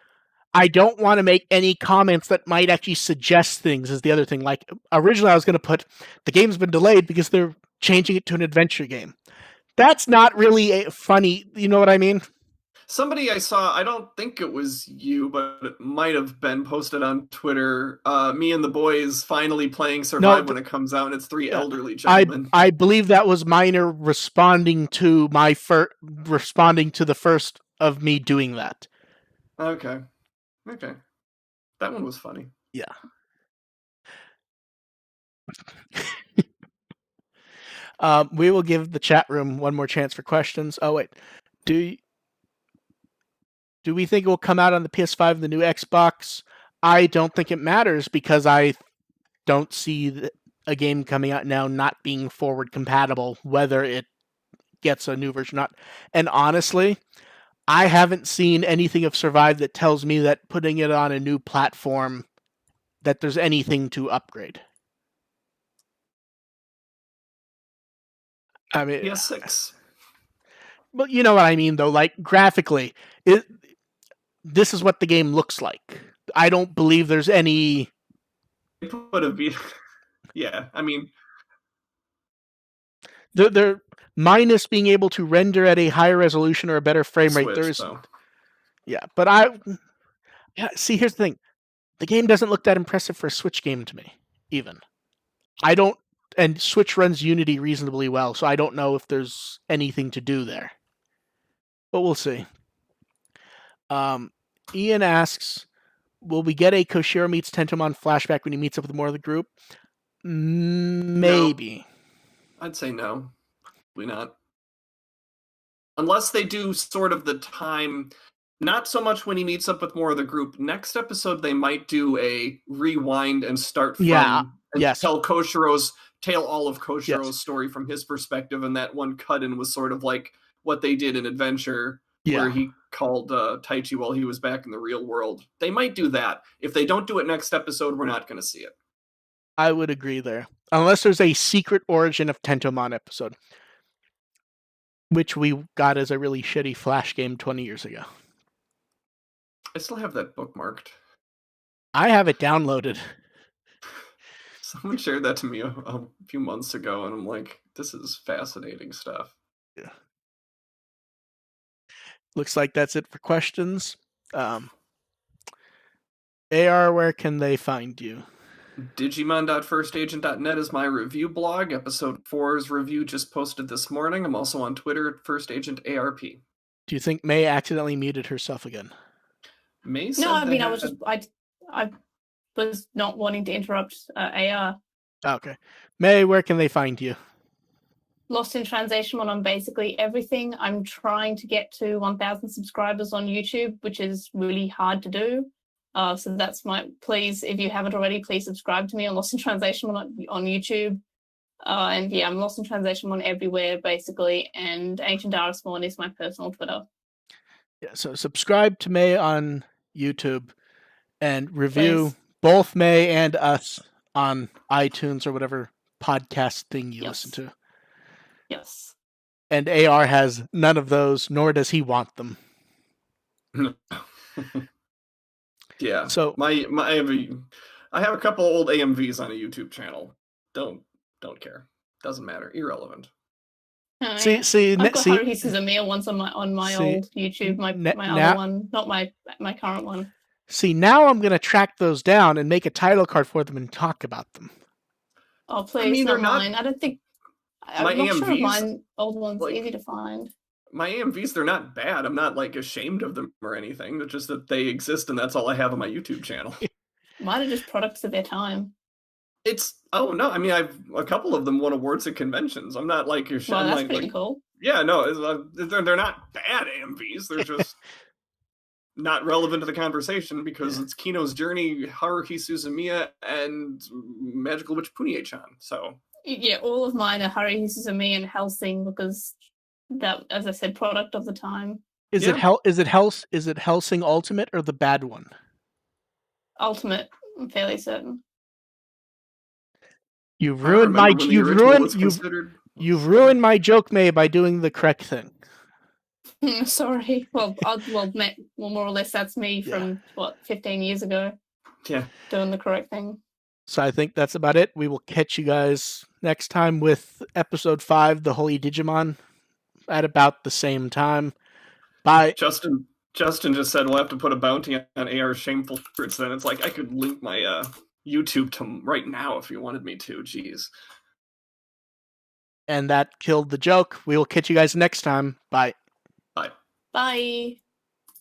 Speaker 1: I don't want to make any comments that might actually suggest things. Is the other thing. Like originally, I was going to put the game's been delayed because they're changing it to an adventure game. That's not really funny. You know what I mean?
Speaker 2: Somebody I saw, I don't think it was you, but it might have been posted on Twitter. Me and the boys finally playing Survive when it comes out, and it's 3 elderly gentlemen.
Speaker 1: I believe that was Miner responding to the first of me doing that.
Speaker 2: Okay. That one was funny.
Speaker 1: Yeah. We will give the chat room one more chance for questions. Oh wait, do we think it will come out on the PS5 and the new Xbox? I don't think it matters because I don't see a game coming out now not being forward compatible, whether it gets a new version or not. And honestly, I haven't seen anything of Survive that tells me that putting it on a new platform, that there's anything to upgrade. I mean,
Speaker 2: PS6.
Speaker 1: But you know what I mean, though. Like, graphically, this is what the game looks like. I don't believe there's any...
Speaker 2: Yeah, I mean...
Speaker 1: They're minus being able to render at a higher resolution or a better frame rate. There is... Yeah, but see, here's the thing. The game doesn't look that impressive for a Switch game to me, even. And Switch runs Unity reasonably well, so I don't know if there's anything to do there. But we'll see. Ian asks, will we get a Koshiro meets Tentomon flashback when he meets up with more of the group? Maybe.
Speaker 2: No. I'd say no. Probably not. Unless they do sort of the time, not so much when he meets up with more of the group. Next episode, they might do a rewind and start from tell tell all of Koshiro's story from his perspective, and that one cut-in was sort of like what they did in Adventure, where he called Taichi while he was back in the real world. They might do that. If they don't do it next episode, we're not going to see it.
Speaker 1: I would agree there. Unless there's a secret origin of Tentomon episode, which we got as a really shitty Flash game 20 years ago.
Speaker 2: I still have that bookmarked.
Speaker 1: I have it downloaded.
Speaker 2: Someone shared that to me a few months ago, and I'm like, this is fascinating stuff.
Speaker 1: Yeah. Looks like that's it for questions. AR, where can they find you?
Speaker 2: Digimon.firstagent.net is my review blog. Episode 4's review just posted this morning. I'm also on Twitter at FirstAgentARP.
Speaker 1: Do you think May accidentally muted herself again?
Speaker 2: May
Speaker 3: said I was not wanting to interrupt AR.
Speaker 1: Okay. May, where can they find you?
Speaker 3: Lost in Translation on basically everything. I'm trying to get to 1,000 subscribers on YouTube, which is really hard to do. So that's please, if you haven't already, please subscribe to me on Lost in Translation on YouTube. And yeah, I'm Lost in Translation on everywhere, basically. And Ancient Darkspawn is my personal Twitter.
Speaker 1: Yeah, so subscribe to May on YouTube and review both May and us on iTunes or whatever podcast thing you listen to.
Speaker 3: Yes.
Speaker 1: And AR has none of those, nor does he want them.
Speaker 2: Yeah.
Speaker 1: So
Speaker 2: I have a couple old AMVs on a YouTube channel. Don't care. Doesn't matter. Irrelevant.
Speaker 3: Oh, I've got Haruhi Suzumiya once on my old YouTube, my other one, not my current one.
Speaker 1: See, now I'm going to track those down and make a title card for them and talk about them.
Speaker 3: Oh, please, not mine. I don't think... I'm not sure mine old one's easy to find.
Speaker 2: My AMVs, they're not bad. I'm not ashamed of them or anything. It's just that they exist and that's all I have on my YouTube channel.
Speaker 3: Mine are just products of their time.
Speaker 2: I've a couple of them won awards at conventions. I'm not like you're.
Speaker 3: Well, that's pretty cool.
Speaker 2: Yeah, no, they're not bad AMVs. They're just not relevant to the conversation because it's Kino's Journey, Haruhi Suzumiya, and Magical Witch Punie-chan. So
Speaker 3: yeah, all of mine are Haruhi Suzumiya and Hellsing because that, as I said, product of the time.
Speaker 1: Is it Hellsing Ultimate or the bad one?
Speaker 3: Ultimate, I'm fairly certain.
Speaker 1: You've ruined my joke, May, by doing the correct thing.
Speaker 3: Sorry. Well, more or less that's me from 15 years ago.
Speaker 2: Yeah,
Speaker 3: doing the correct thing.
Speaker 1: So I think that's about it. We will catch you guys next time with episode 5, the Holy Digimon, at about the same time. Bye.
Speaker 2: Justin just said we'll have to put a bounty on AR's shameful secrets. Then it's like I could link my YouTube to right now if you wanted me to. Jeez.
Speaker 1: And that killed the joke. We will catch you guys next time. Bye.
Speaker 2: Bye.
Speaker 3: Bye.